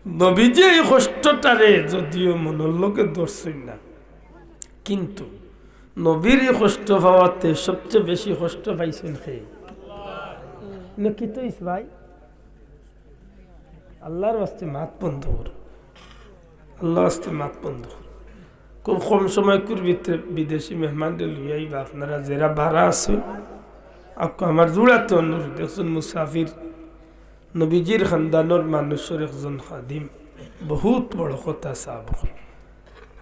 নবীজি এই কষ্টটারে যদিও মনের লোকে ধরছেন না, কিন্তু নবীর এই কষ্ট পাওয়াতে সবচেয়ে বেশি কষ্ট পাইছেন খেয়ে কি তো ভাই আল্লাহর বাস্তে মাত বন্ধ কর, আল্লাহর বাস্তে মাত বন্ধ কর। খুব কম সময় ভিতরে বিদেশি মেহমানদের লইয়াইবা আপনারা যারা ভাড়া আছেন। আমার জোড়াতে অনুরোধ, একজন মুসাফির নবীজির খানদানোর মানুষের একজন খাদিম, বহুত বড় কথা সাহাব।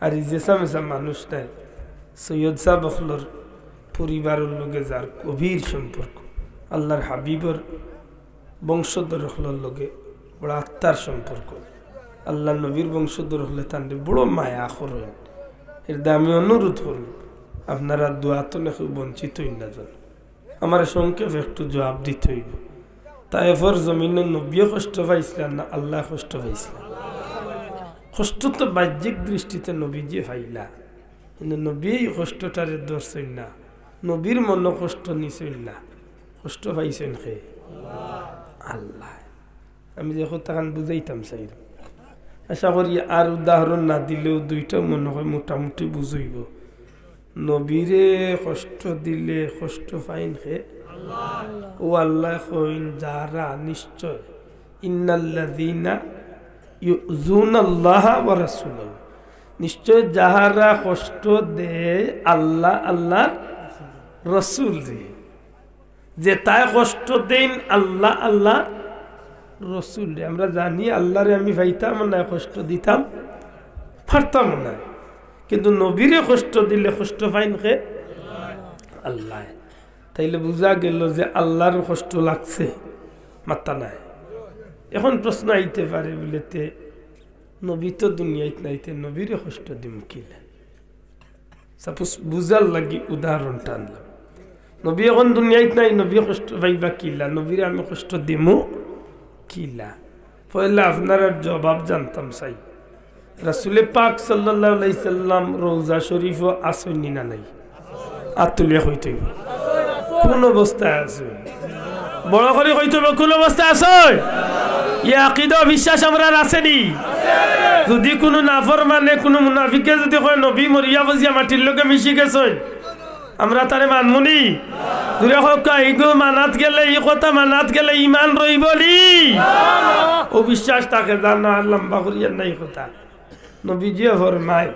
আর এই যেসা মেসা মানুষ নাই, সৈয়দ সাহ বখলর পরিবারের লগে যার গভীর সম্পর্ক, আল্লাহর হাবিবর বংশধর হলর লগে বড় আত্মার সম্পর্ক, আল্লাহ নবীর বংশধর হলে তার বড় মায়া করেন। এর দামি অনুরোধ করুন আপনারা দোয়া তো নাকি বঞ্চিত হইন না যেন। আমার সংক্ষেপ একটু জবাব দিতে হইব। তায়েফের জমিনে নবীও কষ্ট পাইছিলেন না আল্লাহ কষ্ট পাইছিলেন? কষ্ট তো বাহ্যিক দৃষ্টিতে নবীজি পাইলা, কিন্তু নবী কষ্টটারে ধরছেন না, নবীর মন কষ্ট নিছেন না, কষ্ট পাইছেন খে আল্লাহ। আমি যে কথাখান বুঝাইতাম চাই, আশা করি আর উদাহরণ না দিলেও দুইটা মনে হয় মোটামুটি বুঝইব। নবীরে কষ্ট দিলে কষ্ট পাইন খে ও আল্লাহ কইন যারা নিশ্চয় ইন্নাল্লাযীনা ইউযুনাল্লাহা ওয়া রাসূলাহু, নিশ্চয় যাহারা কষ্ট দেয় আল্লাহ আল্লাহর রাসূল রে, যে তাই কষ্ট দেন আল্লাহ আল্লাহ রসুল রে। আমরা জানি আল্লাহরে আমি পাইতাম না, কষ্ট দিতাম পারতাম না, কিন্তু নবীরে কষ্ট দিলে কষ্ট পাইন কে আল্লাহ। তাইলে বুঝা গেল যে আল্লাহর কষ্ট লাগছে মাত্তা নাই। এখন প্রশ্ন আইতে পারে বলেতে নবী তো দুনিয়ায় নাইতে নবীরে কষ্ট দিম কিলা? সাপোজ বুঝার লাগি উদাহরণ টানলাম, নবী এখন দুনিয়ায় নাই, নবী কষ্ট পাইবা কিলা, নবীরে আমি কষ্ট দিমু কিলা? পয়লা আপনার জবাব জানতাম চাই, রাসূল পাক সাল্লাল্লাহু আলাইহি সাল্লাম রওজা শরীফ আসেন না নাই? আতুলিয়া হইতে কোন অবস্থায় আছে? বড় করে হইতে কোন অবস্থায় আছে? এই আকীদা বিশ্বাস আমরা আসেনি? যদি কোনো নাফরমানে কোনো মুনাফিকে যদি কয় নবী মরিয়া বজিয়া মাটির লোকে মিশি গেছেন, আমরা তারে মানমুনি? দূরে হোক ইগো মানাত গেলে এই কথা মানাত গেলে ইমান রইবলি ও বিশ্বাস তাকে জানা লম্বা করিয়া নাই কথা। নবীজি ফরমায়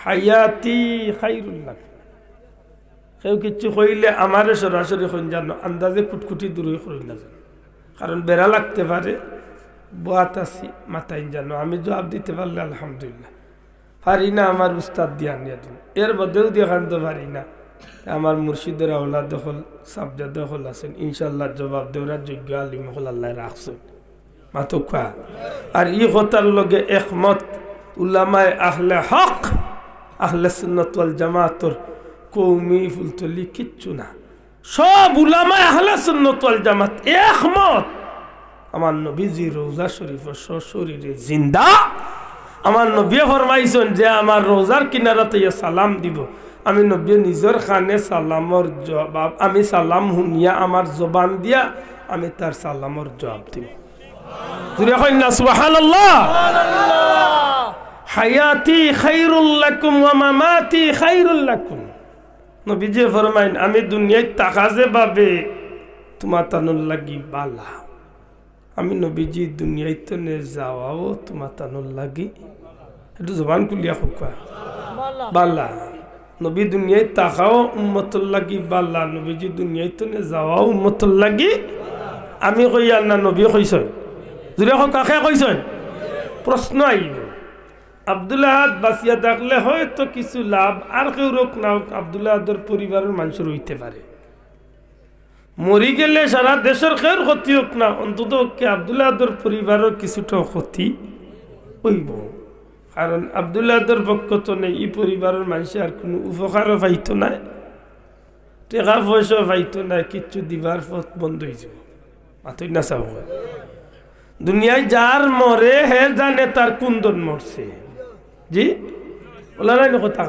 হায়াতি খাইরুল লাক, কেউ কিছু কইলে আমারে সরাসরি কইন জানো, আন্দাজে কুটকুটি দূরে করিন না জানো, কারণ বেড়া লাগতে পারে, বাত আসি মাথায় জানো। আমি জবাব দিতে পারলে আলহামদুলিল্লাহ, পারি না আমার উস্তাদ দিয়া নিয়ে দিন, এর বদেও দিয়ে খানতে পারি না, আমার মুর্শিদের আওলাদ হল সাবজাদ হল আছেন, ইনশাল্লাহ জবাব দেওয়ার যোগ্য আলিম হল আল্লাহ রাখছেন মাতোকা। আর ই কথার লগে একমত উলামায়ে আহলে হক, আহলে সুন্নাত ওয়াল জামাতর কৌমি ফুলতলি কিচ্ছু না, সব উলামায়ে আহলে সুন্নাত ওয়াল জামাত একমত আমার নবীজি রওজা শরীফের সশরীরে জিন্দা। আমার নবী ফরমাইছেন যে আমার রোজার কিনারাতে সালাম দিব, আমি নবী নিজের খানে সালামর জবাব, আমি সালাম শুনিয়া আমার জবান দিয়া আমি তার সালামর জবাব দিব। সুবহানাল্লাহ। হায়াতি খায়রুল লাকুম ওয়া মামাতি খায়রুল লাকুম, নবীজি ফরমাইন আমি দুনিয়ায় তাকাজে বাবে তোমার তানুর লাগি বালা, আমি নবীজি দুনিয়ায় তো নে যাওয়াও তোমার তানুর লাগি একটু জবান খুলিয়া খুকা বাল্লা নবী দুনিয়ায় তাকাও উম্মতর লাগি বাল্লা নবীজি দুনিয়ায় তো যাওয়াও উম্মতর লাগি আমি কই আর না নবী কইছেন যদি কাকে কইছেন প্রশ্ন আইব আব্দুল্লাহ বাঁচিয়া থাকলে হয়তো কিছু লাভ আর কেউ রোগ না আব্দুল্লাহর পরিবারের মানুষের হইতে পারে মরি গেলে সারা দেশের কেউ ক্ষতি হোক না অন্তত আব্দুল্লাহর পরিবারের কিছুটা ক্ষতি হইব কারণ আব্দুল্লাহর পক্ষ তো নেই এই পরিবারের মানুষের আর কোনো উপকারও পাইতো না টাকা পয়সাও পাইতো না কিচ্ছু দিবার পথ বন্ধ হয়ে যাব মাতই না চাব দুনিয়ায় যার মরে হে জানে তার কুন্দন মরছে জি বলা নাই কথা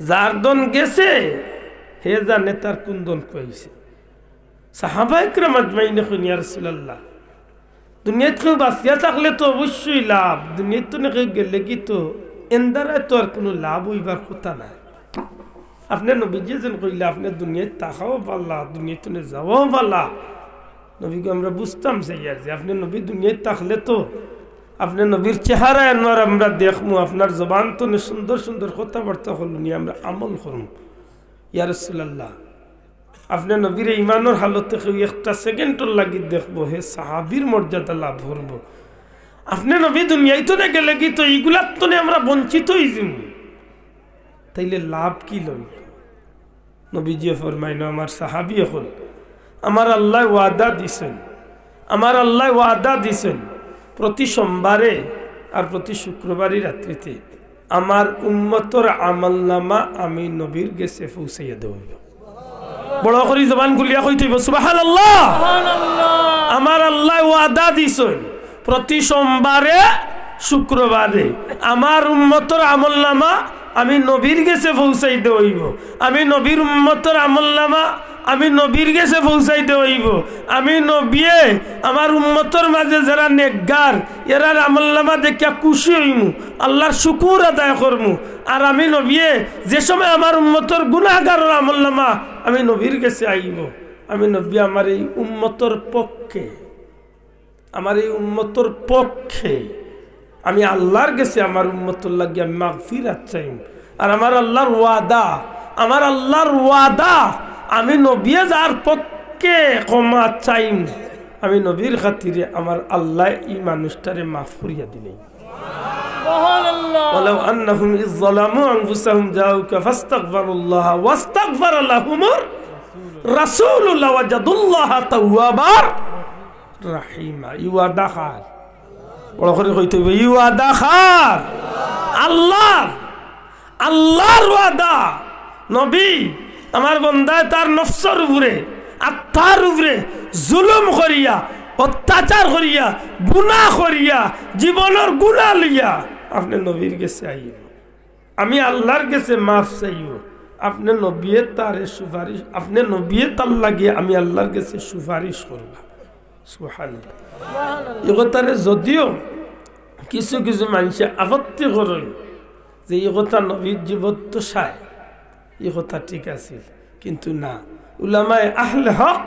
যার দন গেছে হে জানে তার কুন্দন কইছে সাহাবা ইকরাম আজমাইন কইন ইয়া রাসূলুল্লাহ দুনিয়াতে কেউ বাঁচিয়া থাকলে তো অবশ্যই লাভ দুনিয়াতে তো কেউ গেলে কি তো এন্দারায় তো আর কোনো লাভ হইবার কথা নাই আপনি নবীজি যেন কইলে আপনি দুনিয়াতে থাকাও পাল্লা দুনিয়াতে যাওয়াও পাল্লা নবীকে আমরা বুঝতাম সেই আর যে আপনি নবী দুনিয়াতে থাকলে তো আপনি নবীর চেহারা আনোয়ার আমরা দেখমু আপনার জবান তো সুন্দর সুন্দর কথাবার্তা হল নি আমরা আমল করুম ইয়া রাসূলুল্লাহ আপনি নবীর ইমানের হালতে একটা সেকেন্ডর লাগি দেখবো হে সাহাবীর মর্যাদা লাভ করবো আপনি নবী দুনিয়ায় তো গেলে কি তো এইগুলার তো আমরা বঞ্চিত হইছি তাইলে লাভ কি লই নবীজি ফরমাইলো আমার সাহাবী হল আমার আল্লাহ ওয়াদা দিছেন আমার আল্লাহ ওয়াদা দিছেন প্রতি সোমবারে আর প্রতি শুক্রবারই রাত্রিতে আমার উম্মতর আমলনামা আমি নবীর গেছে পৌঁছাইয়া দেব বড় করে জবান গুলিয়া কই থইব সুবহানাল্লাহ আমার আল্লাহ ওয়াদা দিছেন প্রতি সোমবারে শুক্রবারে আমার উম্মতর আমলনামা আমি নবীর গেছে পৌঁছাইতে হইব আমি নবীর উম্মতর আমলনামা আমি নবীর গেছে পৌঁছাইতে হইব আমি নবিয়ে আমার উম্মতর মাঝে যারা নেকগার এরার আমলনামা দেখিয়া খুশি হইমু আল্লাহর শুকুর আদায় করমু আর আমি নবিয়ে যে সময় আমার উম্মতর গুনাহগারের আমলনামা আমি নবীর গেছে আইব আমি নবী আমার এই উম্মতর পক্ষে আমার এই উম্মতর পক্ষে আমি আল্লাহর গেছে আমার উম্মতর লাগিয়া মাগফিরাত চাইম আর আমার আল্লাহর ওয়াদা আমার আল্লাহর ওয়াদা আমি নবী যার পক্ষে ক্ষমা চাইম আমি নবীর খাতিরে আমার আল্লাহ এই মানুষটারে মাফ করিয়া দিলেন ওয়ালাউ আন্নাহুম ইয যালামু আনফুসাহুম জাউকা ফাস্তাগফিরুল্লাহ ওয়াস্তাগফার লাহুমুর রাসূলুল্লাহ ওয়াজাদুল্লাহ তাওয়াবার রাহিমা ইওয়াদা খার বড় করে কইতে হবে ইওয়াদা খার আল্লাহর ওয়াদা নবী আমার বন্দায় তার নফসের উপরে আত্মার উপরে জুলুম করিয়া অত্যাচার করিয়া গুনাহ করিয়া জীবনের গুনাহ লইয়া আপনি নবীর কাছে আইব আমি আল্লাহর কাছে মাফ চাইব আপনি নবীয়ে তার সুপারিশ আপনি নবীয়ে তার লাগিয়ে আমি আল্লাহর কাছে সুপারিশ করব সুবহানাল্লাহ এগোতারে যদিও কিছু কিছু মানুষে আপত্তি করেন যে এই কথা নবীর জীবন তো চায় এই কথা ঠিক আছে কিন্তু না উলামায়ে আহলে হক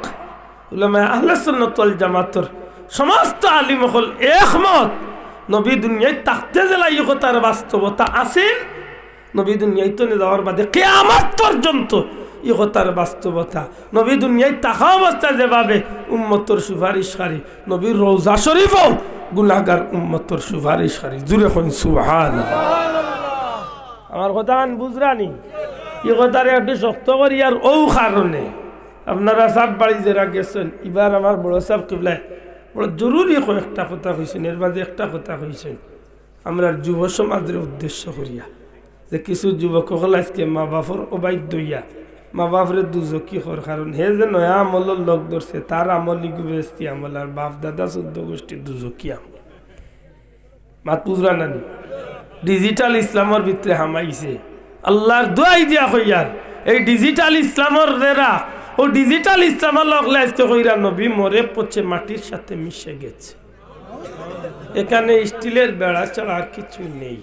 উলামায়ে আহলে সুন্নাত ওয়াল জামাতের সমস্ত আলিম হল একমত নবী দুনিয়ায় থাকতে গেলে এই কথার বাস্তবতা আছে নবী দুনিয়ায় তো যাওয়ার বাদে কিয়ামত পর্যন্ত এই কথার বাস্তবতা নবী দুনিয়ায় থাকা অবস্থায় যেভাবে উম্মতর সুপারিশকারী নবীর রওজা শরীফও গুনাহগার উম্মতর সুপারিশকারী জুরে কোন সুবহানাল্লাহ আমার কথা বুঝরানি এই কথারে একটু শক্ত করি আর ও কারণে আপনারা সব বাড়ি যারা গেছেন এবার আমার বড় সাহেব কিবলা বড় জরুরি একটা কথা কইছেন এর মাঝে একটা কথা কইছেন আমরা যুব সমাজের উদ্দেশ্য করিয়া যে কিছু যুবক হল আজকে মা বাপর অবাধ্য হইয়া মা বাপরে দুজকি হর কারণ হে যে নয়া আমলের লোক ধরছে তার আমলি গুবেস্তি আমল আর বাপ দাদা 14 গোষ্ঠী দুজকি আমল মাত বুঝরা নানি ডিজিটাল ইসলামের ভিতরে হামাইছে আল্লাহর দোয়াই দিয়া কইয়ার এই ডিজিটাল ইসলামের দেরা ও ডিজিটাল ইসলামের লগলে আজকে কইরা নবী মরে পচে মাটির সাথে মিশে গেছে এখানে স্টিলের বেড়া ছাড়া আর কিছু নেই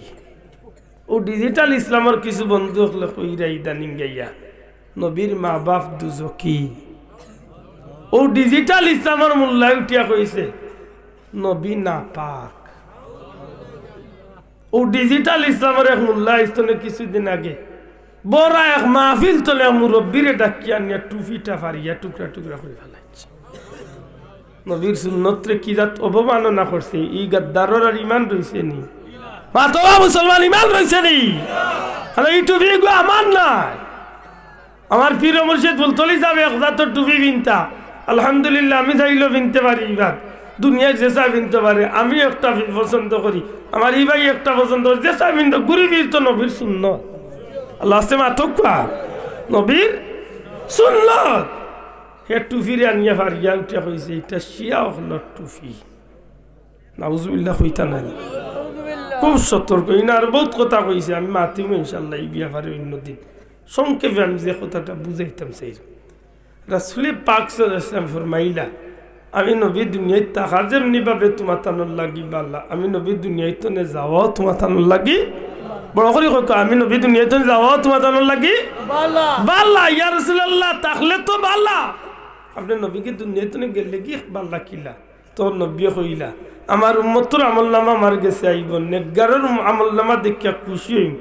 ও ডিজিটাল ইসলামের কিছু বন্ধু হলে কইরা ইদানিং গাইয়া নবীর মা বাপ দুজকি ও ডিজিটাল ইসলামের মূল্যায় উঠিয়া কইছে নবী না পাক ও ডিজিটাল ইসলামের এক মোল্লা ইস্তনে কিছুদিন আগে বড় এক মাহফিল তোলে মুরব্বীরে ডাকিয়া নিয়ে টুপিটা ফারিয়া টুকরা টুকরা করে ফেলাইছে। নবীর সুন্নতরে কি জাত অবমাননা করছে, এই গাদ্দারর আর ইমান রয়েছে নি? মাতবা মুসলমান ইমান রয়েছে নি? এই টুপি এগুলো আমার নাই। আমার পীর মুর্শিদ ফুলতলি যাবে একদা তো টুপি বিনতা, আলহামদুলিল্লাহ আমি চাইলেও বিনতে পারি। এবার দুনিয়ায় যেসা বিনতে পারে, আমি একটা পছন্দ করি, আমার এই ভাই একটা পছন্দ করি, যেসা বিনতে গরিবীর তো নবীর সুন্নত। আল্লাহ আসতে মাতকা নবীর সুন্নত। হে টুফিরে আনিয়া ফারিয়া উঠিয়া কইছে এটা শিয়া হল টুফি। নাউজুবিল্লাহ হইতা নাই, খুব সতর্ক। ইনার বহুত কথা কইছে, আমি মাতিম ইনশাল্লাহ এই বিয়া পারে অন্যদিন। সংক্ষেপে আমি যে কথাটা বুঝাইতাম সেই রাসূল পাক সাল্লাল্লাহু আলাইহি ওয়াসাল্লাম ফরমাইলা, আমি নবী দুনিয়ায় থাকা যেমনি ভাবে তোমার তানোর লাগি বাল্লা, আমি নবী দুনিয়ায় তো নে যাওয়াও তোমার তানোর লাগি বড় করে কক, আমি নবী দুনিয়ায় তো যাওয়াও তোমার তানোর লাগি বাল্লা। ইয়া রাসূলুল্লাহ তাহলে তো বাল্লা, আপনি নবীকে দুনিয়ায় তো গেলে কি বাল্লা কিলা? তো নবী কইলা আমার উম্মতের আমলনামা মার গেছে আইব, নেকগারের আমলনামা দেখিয়া খুশি হইম,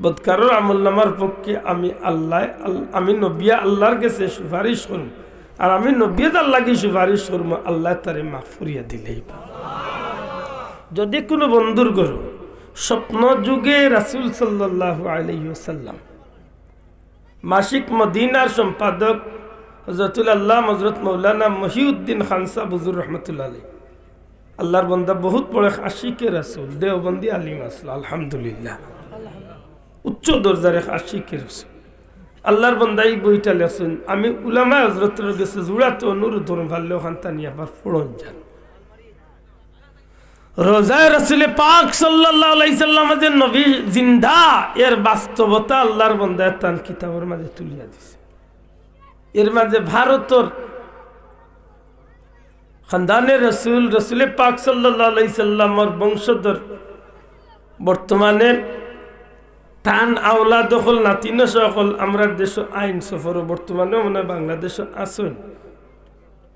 বদকারের আমলনামার পক্ষে আমি আল্লাহ আমি নবী আল্লাহর কাছে সুপারিশ করব, আর আমি নবী আল্লাহকে সুপারিশ করব, আল্লাহ তারে মাগফিরিয়া দিলেই। যদি কোনো বন্ধুর গরু স্বপ্ন যুগে রাসূল সাল্লাল্লাহু আলাইহি ওয়াসাল্লাম মাসিক মদিনার সম্পাদক হযরতুল আল্লাহ হযরত মাওলানা মহিউদ্দিন খান সাহেব হুজুর রাহমাতুল্লাহ আলাইহি, আল্লাহর বান্দা, বহুত বড় আশিকে রাসূল, দেওবন্দি আলিম আসল, আলহামদুলিল্লাহ উচ্চ দরজার আশিকে রাসূল। আল্লাহর বান্দা এই বইটা লেখছেন, আমি উলামা হযরতের কাছে জুড়াতে অনুরোধ করুন, ভালো খানতা নিয়ে আবার পড়ন যান। রোজায় রাসূল পাক সাল্লাল্লাহু আলাইহি সাল্লাম যে নবী জিন্দা, এর বাস্তবতা আল্লাহর বান্দা তান কিতাবের মাঝে তুলিয়া দিছে। এর মাঝে ভারতের খানদানের রসুল রসুল পাক সাল্লাল্লাহু আলাইহি সাল্লামের বংশধর বর্তমানে টান আওলা দখল নাতিন সকল আমরা দেশ আইন সফর বর্তমানে মনে বাংলাদেশ আসুন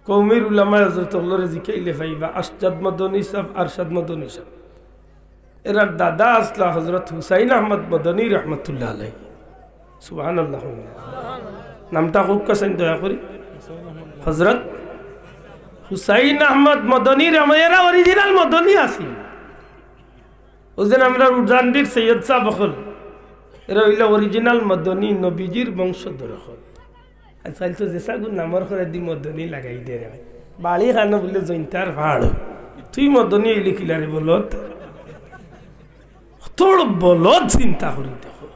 কৌমির উলামা হযরতুল্লাহর জিকাইলে ভাইবা আশজাদ মদনী সাহেব, আরশাদ মদনী সাহেব, এরা দাদা আসলা হযরত হুসাইন আহমদ মদনী রহমতুল্লাহ আলাইহি। সুবহানাল্লাহ, নামটা খুব কাছেন দয়া করি, হযরত হুসাইন আহমদ মদনী, এরা অরিজিনাল মদনী আছে। ওজন আমরা উজানডির সৈয়দ সাহেব হল, এরা হইল অরিজিনাল মদনী, নবীজির বংশধর হল। আজকাল তো যেসা গুণ নামর করে দি মদনী লাগাই দে রে বাড়ি খানো বলে জৈন্তার ভাড়, তুই মদনী লিখিলারে বলত, তোর বলত চিন্তা করি দেখো,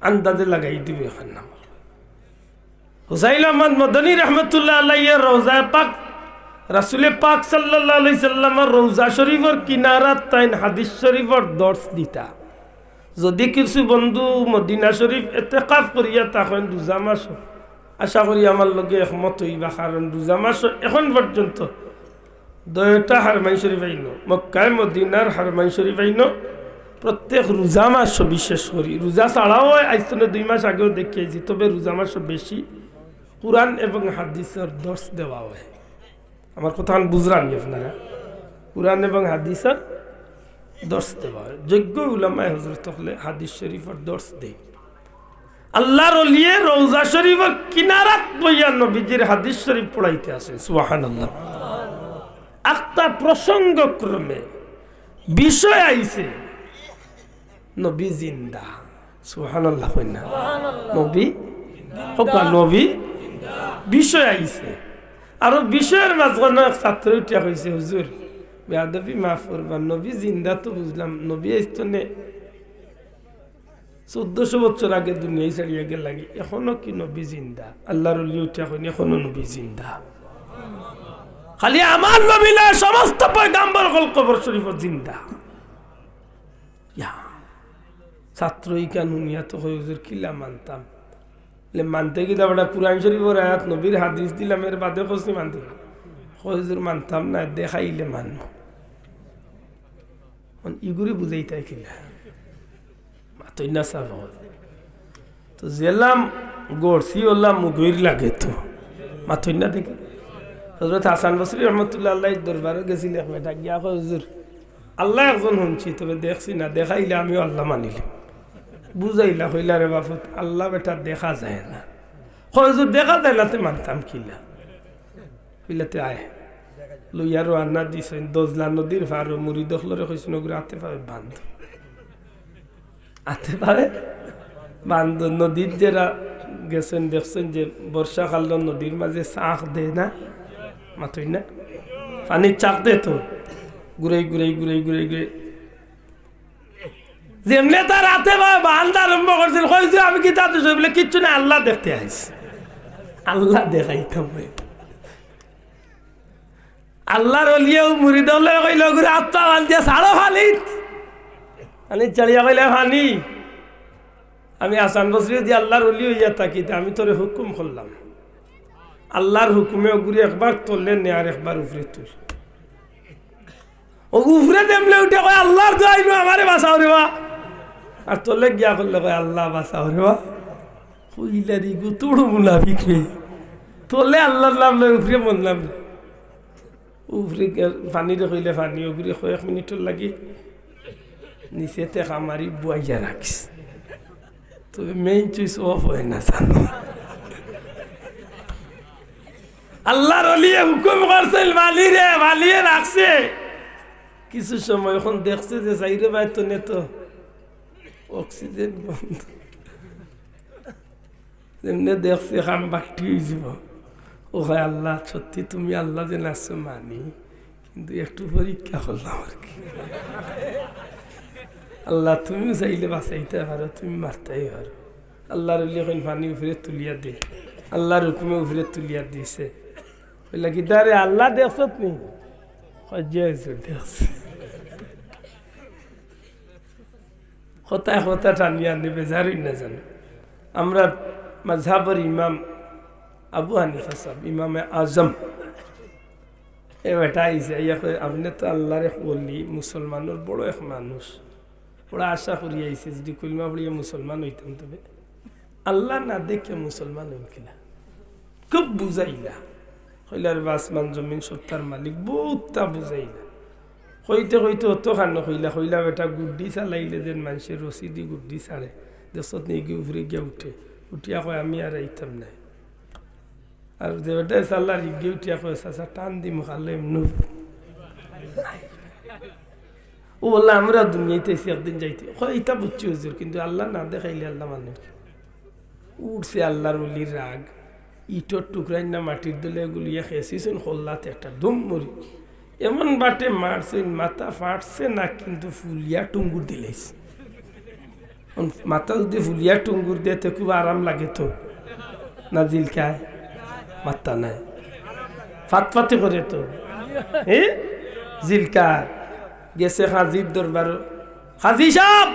আন্দাজে লাগাই দিবে এখন নাম হুসাইন আহমদ মদনী রহমতুল্লাহ আলাইহি। রওজা পাক রাসূল পাক সাল্লাল্লাহু আলাইহি সাল্লামের রওজা শরীফের কিনারাত তাইন হাদিস শরীফের দর্শ দিতা। যদি কিছু বন্ধু মদিনা শরীফ ইতিকাফ করিয়া তখন রোজা মাস, আশা করি আমার লগে একমত হইবা, কারণ রোজা মাস এখন পর্যন্ত দুইটা হারমাই শরীফ আইন, মক্কায় মদিনার হারমাই শরীফ আইন প্রত্যেক রোজা মাস, বিশেষ করি রোজা ছাড়াও আইসনে 2 মাস আগেও দেখিয়েছি, তবে রোজা মাস বেশি কুরআন এবং হাদিসের দর্শ দেওয়া হয়। আমার কথা বুঝলাম আপনারা, কুরআন এবং হাদিসের দর্শ দেওয়া হয়। যোগ্য উলামায়ে হযরত হলে হাদিস শরীফের দর্শ দেয়। আল্লাহর ওলিয়ে রওজা শরীফের কিনারাত বইয়া নবীজির হাদিস শরীফ পড়াইতে আসে। সুবহানাল্লাহ। একটা প্রসঙ্গক্রমে বিষয় আইছে নবী জিন্দা। সুবহানাল্লাহ কইনা, নবী হকা নবী বিষয় আইছে। আর বিষয়ের মাঝখানে এক ছাত্র উঠিয়া কইছে, হুজুর বেয়াদবি মাফ করবেন, নবী জিন্দা তো বুঝলাম, নবী আইস্তনে 1400 বছর আগে দুনিয়ায় ছাড়িয়া গেল লাগে, এখনো কি নবী জিন্দা? আল্লাহর ওলি উঠিয়া কইন এখনো নবী জিন্দা। খালি আমার নবী না, সমস্ত পয়গাম্বর হল কবর শরীফ জিন্দা। ছাত্র ইকান হুনিয়া তো হুজুর কিলা মানতাম, মানতে কি দাবটা কুরআন শরীফের আয়াত নবীর হাদিস দিলাম, এর বাদে কইছি মানতে, হুজুর মানতাম না, দেখাইলে মানব। ইগুরি বুঝাইতাই কিলা মাতই না সাব তো জেলাম গড়ছি ওলাম মুগির লাগে তো মাতই না দেখি। হযরত হাসান বসরি রহমতুল্লাহ আলাইহি দরবারে গেছিল, একটা গিয়া হুজুর আল্লাহ একজন শুনছি তবে দেখছি না, দেখাইলে আমিও আল্লাহ মানিলাম। বুঝাইলা হইলা রে বাপুত আল্লাহ বেটা দেখা যায় না, হয়তো দেখা যায় না তে মানতাম কিলা হইলাতে আয় লইয়ারও আন্না দিছেন দজলা নদীর ভারো মুড়ি দখলরে হয়েছিল ওগুলো আতে পাবে বান্ধ, আতে পারে বান্ধ। নদীর যারা গেছেন দেখছেন যে বর্ষাকাল নদীর মাঝে চাক দেয় না, মাথই না পানির চাক দে তো ঘুরে ঘুরে ঘুরে ঘুরে ঘুরে যেমনি তার হাতে বান্ধ আরম্ভ করছেন। কইছে আমি কি তাতে বলে কিচ্ছু না, আল্লাহ দেখতে আইস, আল্লাহ দেখাইতাম। আল্লাহর অলিয়াও মুড়ি দলে কইল ঘুরে আত্মা বান্ধিয়া সাড়ো ফানিত আনি চালিয়া কইলে ফানি। আমি আসান বসরি দিয়ে আল্লাহর অলি হইয়া থাকি, আমি তোরে হুকুম করলাম, আল্লাহর হুকুমে ঘুরে একবার তোললে নে আর একবার উপরে তুল। ও উপরে দেমলে উঠে কয় আল্লাহর দোয়াইনো আমারে বাঁচাও রে বা, আর তোলে গিয়া করলে কয় আল্লাহ বাঁচাও রে বা। কইলারি গো তোড় মুনাফিক রে, তোলে আল্লাহর নাম লই উপরে বললাম উপরে পানিরে কইলে পানি উপরে কয়েক মিনিটর লাগি নিচে টেকা মারি বুয়াইয়া রাখিস, তবে মেইন চুইস অফ হয় না জানো। আল্লাহর ওলিয়ে হুকুম করছেন মালিরে, মালিয়ে রাখছে। কিছু সময় এখন দেখছে যে চাইরে বাইতো নে তো অক্সিজেন বন্ধ, যেমনি দেখছে খাম বাকি হয়ে যাব। ও হয় আল্লাহ সত্যি তুমি আল্লাহ যে নাচছো মানি, কিন্তু একটু পরীক্ষা করলাম আর কি। আল্লাহ তুমি চাইলে বাঁচাইতে পারো, তুমি মারতেই পারো। আল্লাহর এখন পানি উপরে তুলিয়া দে, আল্লাহর হুকুমে উপরে তুলিয়া দিছে। বললা কি দারে আল্লাহ দেখছ নি, দেখছে হতায় হতা টানিয়া নেবে যারই না জানো। আমরা মাযহাবের ইমাম আবু হানিফা সাহেব, ইমামে আজম, এ বেটা আইসে আপনি তো আল্লাহর বললি মুসলমানের বড় এক মানুষ, বড় আশা করি আইসে যদি কলমা পড়িয়ে মুসলমান হইতাম, তবে আল্লাহ না দেখে মুসলমান হইল কিনা খুব বুঝাইলা। কইলার আসমান জমিন সত্তার মালিক বহুতটা বুঝাইলা। কইতে কইতে অত খান কইলা, কইলা বেটা গুড্ডি চালাইলে যেন মানুষের রসিদি গুড্ডি ছাড়ে দেশত নিয়ে গিয়ে উফরে গিয়া উঠে, উঠিয়া কয় আমি আর আইতাম নাই। আর যে বেটা চাল্লার গিয়ে উঠিয়া কয় চাচা টান দিম খালে এমনি ও বললাম আমরা দুনিয়াতে একদিন যাইতে এটা বুঝছি হুজুর, কিন্তু আল্লাহ না দেখাইলে আল্লাহ মানে উঠছে আল্লাহর অলির রাগ। ইটর টুকরাই না মাটির দলে গুলিয়া খেয়েছিছেন হল্লাতে একটা দুম মরি এমন বাটে মারছেন, মাথা ফাটছে না কিন্তু ফুলিয়া টুঙ্গুর দিলেছে। মাথা যদি ফুলিয়া টুঙ্গুর দিয়ে তো খুব আরাম লাগে তো না, জিল খায় মাথা নাই ফাতফাতে করে তো জিলকা গেছে হাজির দরবার। হাজি সাহেব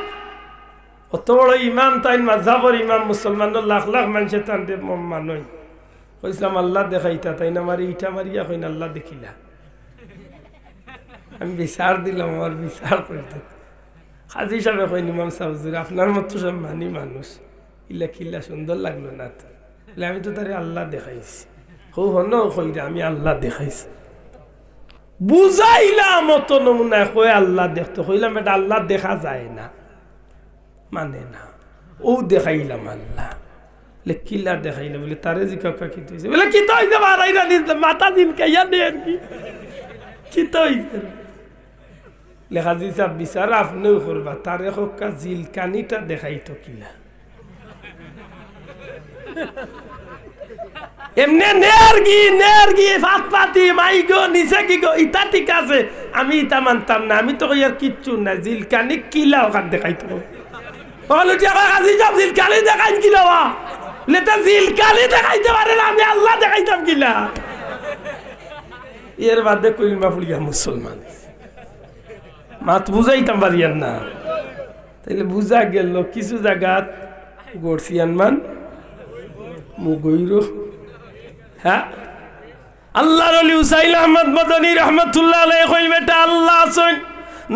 অত বড় ইমাম, তাই মাযহাবের ইমাম, মুসলমানের লাখ লাখ মানুষের তান্ডে মানুষ কইসলাম আল্লাহ দেখাইতা, তাই না মারি ইটা মারিয়া কইন আল্লাহ দেখিলা। আমি বিচার দিলাম, আমার বিচার করতে। হাজি সাহেব কইন ইমাম সাহুজুর আপনার মতো সব মানি মানুষ, ইলা কিল্লা সুন্দর লাগলো না তো। আমি তো তারে আল্লাহ দেখাইছি। হো হন কইরা আমি আল্লাহ দেখাইছি, বুঝাইলাম অত নমুনা কই আল্লাহ দেখতো। কইলাম এটা আল্লাহ দেখা যায় না, মানে না। ও দেখাইলাম আল্লাহ, কিল্লা দেখাইলাম বলে তারে জি কাকা কি হয়েছে বলে কি তো হয়েছে মারাইরা মাথা দিন কাইয়া নে আর কি তো হয়েছে। লেখা দিছে বিচার আপনিও করবা, তারে হকা জিলকানিটা দেখাইতো কিলা এমনি নেরগি ফাতপাতি মাইগো নিচে কি গো ইটা ঠিক আছে, আমি ইটা মানতাম না। আমি তো আর কিচ্ছু না, জিলকানি কিলা ওখান দেখাইতো বলো জিলকানি দেখাইন কিলা লেটা জিলকানি দেখাইতে পারে না, আমি আল্লাহ দেখাইতাম কিলা। এর বাদে কইলমা ফুলিয়া মুসলমান মাত বুঝাইতাম পারিয়ান না। তাইলে বুঝা গেল কিছু জায়গাত গড়ছিয়ান মান মুগৈর। হ্যাঁ আল্লাহর ওলি হুসাইন আহমদ মদনী রহমাতুল্লাহ আলাইহি কই বেটা আল্লাহ আছেন,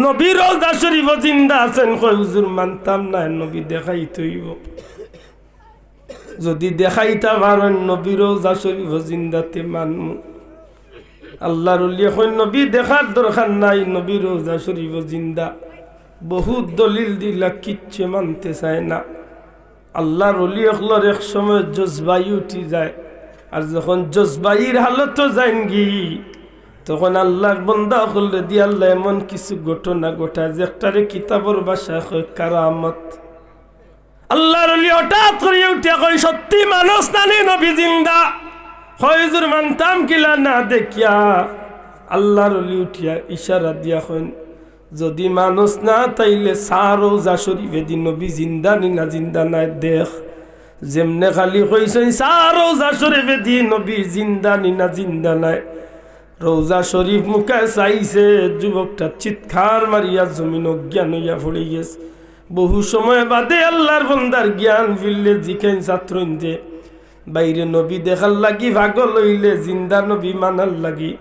নবী রওজা শরীফ জিন্দা আছেন। কই হুজুর মানতাম না, নবী দেখাইতে হইব। যদি দেখাইতা পারেন নবী রওজা শরীফ জিন্দাতে মানমু। আল্লাহর ওলি কই নবী দেখার দরকার নাই, নবী রোজা শরীফ জিন্দা। বহুত দলিল দিলা কিচ্ছু মানতে চায় না। আল্লাহর ওলি হলর এক সময় জজবাই উঠি যায়, আর যখন জজবাইর হালত যায়গি তখন আল্লাহর বন্দা হলে দিয়ে আল্লাহ এমন কিছু ঘটনা ঘটায় যে একটারে কিতাবর ভাষায় কয় কারামত। আল্লাহর ওলি হঠাৎ করে উঠে কয় সত্যি মানুষ নানি নবী জিন্দা। হয়জুর মানতাম কিলা না দেখিয়া। আল্লাহর ওলি উঠিয়া ইশারা দিয়া কইন যদি মানুষ না তাইলে সারো যা শরীফে দি নবী জিন্দা নি না জিন্দা নাই দেখ। যেমনে খালি কইছেন সারো যা শরীফে দি নবী জিন্দা নি না জিন্দা নাই, রোজা শরীফ মুখে চাইছে যুবকটা চিৎকার মারিয়া জমিন অজ্ঞান হইয়া পড়ে গেছে। বহু সময় বাদে আল্লাহর বন্দার জ্ঞান ফিরলে জিকেন ছাত্র যে বাইরে নবী দেখার লাগি ভাগল হইলে জিন্দা নবী মানার লাগি,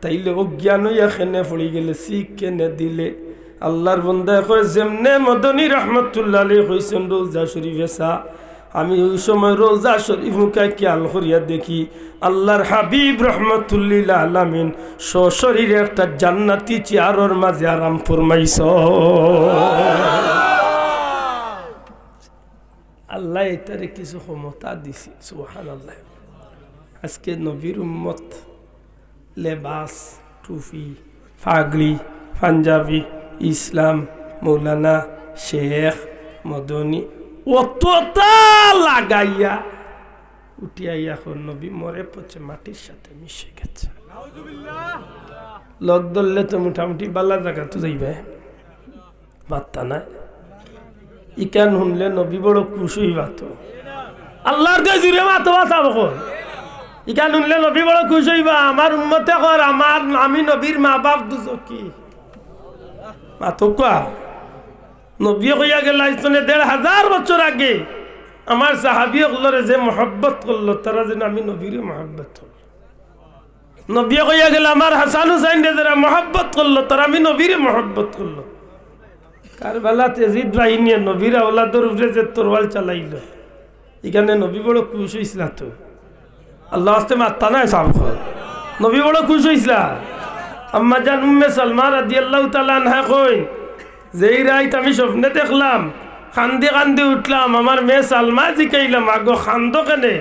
তাইলে অজ্ঞান হইয়া খেনে পড়ে গেলে শিখ কেনে দিলে। আল্লাহর বন্দা কয় যেমনে মদনী রহমতুল্লাহ আলাইহি কইছেন রোজা শরীফে চা, আমি ওই সময় রোজা শরীফ মুখে খেয়াল করিয়া দেখি আল্লাহর হাবিব রহমতুল্লিল আলামিন সশরীরে একটা জান্নাতি চেয়ারের মাঝে আরাম ফরমাইছ। আল্লাহ এটারে কিছু ক্ষমতা দিছি, সুবহানাল্লাহ। আজকে নবীর উম্মত লেবাস, টুপি, পাগড়ি, পাঞ্জাবি, ইসলাম, মৌলানা, শেখ, মদনী অতটা লাগাইয়া উঠিয়া এখন নবী মরে পচে মাটির সাথে মিশে গেছে। লোক ধরলে তো মোটামুটি বালা জায়গা তো যাইবে, বার্তা নাই। ইকান শুনলে নবী বড় খুশি হইবা তো আল্লাহর দিয়ে জুড়ে মাতো বাঁচাব। ইকান শুনলে নবী বড় খুশি হইবা, আমার উম্মতে কর আমার আমি নবীর মা বাপ দুজকি মাতো কোয়া। নবী কইয়া গেল ১৫০০ বছর আগে আমার সাহাবী গুলোরে যে মহব্বত করলো তারা যেন আমি নবীর মহব্বত করল। নবী কইয়া গেল আমার হাসান হুসাইন যারা মহব্বত করলো তারা আমি নবীর মহব্বত করলো। কারবালাতে ইয়াজিদ বাহিনী নবীর আওলাদের উপরে যে তরোয়াল চালাইল, এখানে নবী বড় খুশ হইছিল তো। আল্লাহ আস্তে মাত্তা নাই সাব নবী বড় খুশ হইছিল। আম্মা জান উম্মে সালমা রাদিয়াল্লাহু তাআলা আনহা কইন যেই রাইত আমি স্বপ্নে দেখলাম কান্দে কান্দে উঠলাম, আমার মেয়ে সালমা জিকাইলাম আগো খান্দ কেনে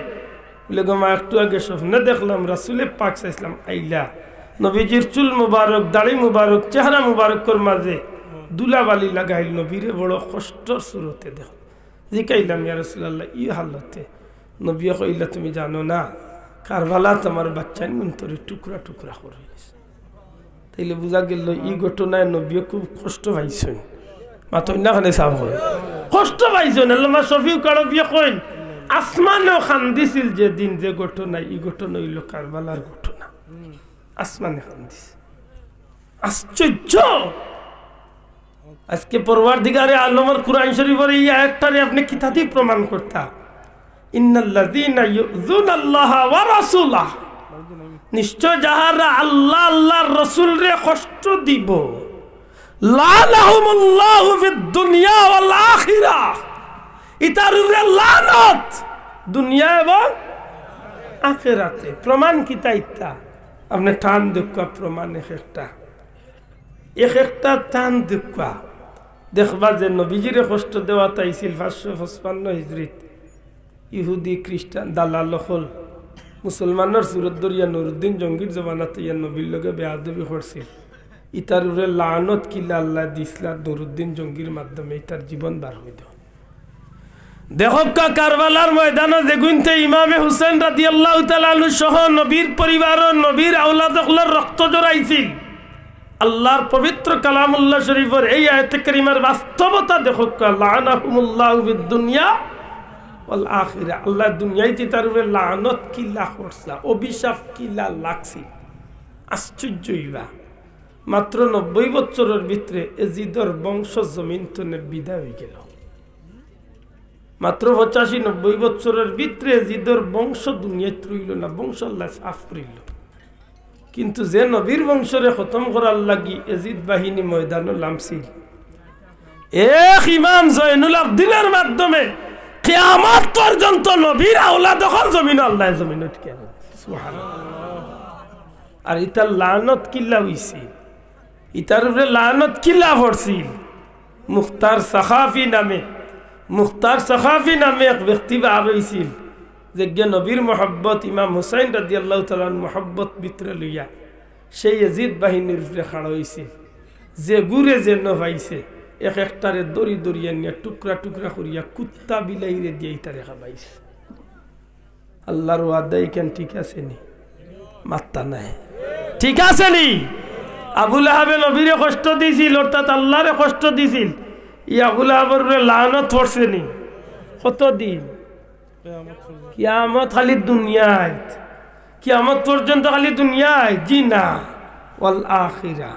বলে গো মা একটু আগে স্বপ্নে দেখলাম রাসূলে পাক সাল্লাল্লাহু আলাইহি আইলা নবীজির চুল মুবারক, দাড়ি মুবারক, চেহারা মুবারকর মাঝে দুলাবালি লাগাইল। নবীরে বড় কষ্টর সুরতে দেখ জিকাইলাম ইয়া রাসূলুল্লাহ ই হালতে। নবী কইলা তুমি জানো না কারবালা তোমার বাচ্চা মন্তরে টুকরা টুকরা করে গেছে। তাইলে বুঝা গেল ই ঘটনায় নবী খুব কষ্ট পাইছেন। মাত্র নাখানে চাব কষ্ট পাইছেন। আল্লামা শফিউ কারবি কইন আসমানেও খান্দিছিল যে দিন যে ঘটনা, ই ঘটনা হইল কারবালার ঘটনা। আসমানে খান্দিছে, আশ্চর্য। আজকে পরওয়ারদিগারে আলমের কুরআন শরীফের এই আয়াতটারে আপনি কিতাবি প্রমাণ করতা ইন্নাল্লাযীনা ইউযুনাল্লাহা ওয়া রাসূলাহু, নিশ্চয় যাহারা আল্লাহ আল্লাহর রাসূল রে কষ্ট দিব, লানাহুমুল্লাহু ফিদ দুনিয়া ওয়াল আখিরাহ, ইতার উপরে লানত দুনিয়া এবং আখিরাতে। প্রমাণ কি তাইতা আপনি টান দেখা প্রমাণ এক একটা টান দেখা দেখবা যে নবীজিরে কষ্ট দেওয়া তাইছিল 555 হিজরিত ইহুদি খ্রিস্টান দালাল হল মুসলমানের সুরত দরিয়া নুরুদ্দিন জঙ্গির জমানাতে ইয়া নবীর লগে বেয়াদবি করছিল। ইতার উপরে লানত কিলা আল্লাহ দিসলা নুরুদ্দিন জঙ্গির মাধ্যমে ইতার জীবন বার হয়ে দেওয়া। দেখো কারবালার ময়দানে যেগুনতে ইমামে হুসেন রাদিয়াল্লাহু তাআলা আনহু সহ নবীর পরিবার ও নবীর আওলাদগুলোর রক্ত জড়াইছিল। আল্লাহর পবিত্র কালামুল্লাহ শরীফের এই আয়াতে কারিমার বাস্তবতা দেখো লানাহুমুল্লাহু ফিদ দুনিয়া ওয়াল আখিরা। আল্লাহ দুনিয়াতে তার উপরে লানত কিলা করছে, অভিশাপ কিলা লাগছে। আশ্চর্য হইবা মাত্র 90 বছরের ভিতরে এজিদর বংশ জমিন তনে বিদায় হয়ে গেল। মাত্র 85-90 বছরের ভিতরে এজিদর বংশ দুনিয়া রইল না, বংশ আল্লাহ সাফ করিল। কিন্তু যে নবীর বংশরে খতম করার লাগি এজিদ বাহিনী ময়দানে নামছিল, এক ইমাম জয়নুল আবদিনের মাধ্যমে কিয়ামত পর্যন্ত নবীর আওলাদ দখল জমিন আল্লাহ জমিন উঠকে সুবহানাল্লাহ। আর ইতার লানত কিল্লা হইছিল, ইতার উপরে লানত কিল্লা পড়ছিল। মুখতার সাখাফি নামে এক ব্যক্তি বার হইছিল, যে নবীর মোহাব্বত ইমাম হুসাইন রাদিয়াল্লাহু তাআলা মোহাব্বত ভিতরে লইয়া সেই ইয়াজিদ বাহিনীর উপরে খাড়া হইছিল। যে গুরে যে নভাইছে এক একটারে দড়ি দড়িয়া নিয়ে টুকরা টুকরা করিয়া কুত্তা বিলাইরে দিয়ে তারে খাবাইছে। আল্লাহর ওয়াদা কেন ঠিক আছে নি? মাত্তা নাই, ঠিক আছে নি? আবুল আহাবে নবীরে কষ্ট দিছিল, অর্থাৎ আল্লাহরে কষ্ট দিছিল। ই আবুল আহাবের লানত পড়ছে নি কতদিন? কিয়ামত খালি দুনিয়ায়, কিয়ামত পর্যন্ত খালি দুনিয়ায়? জি না, ওয়াল আখিরা,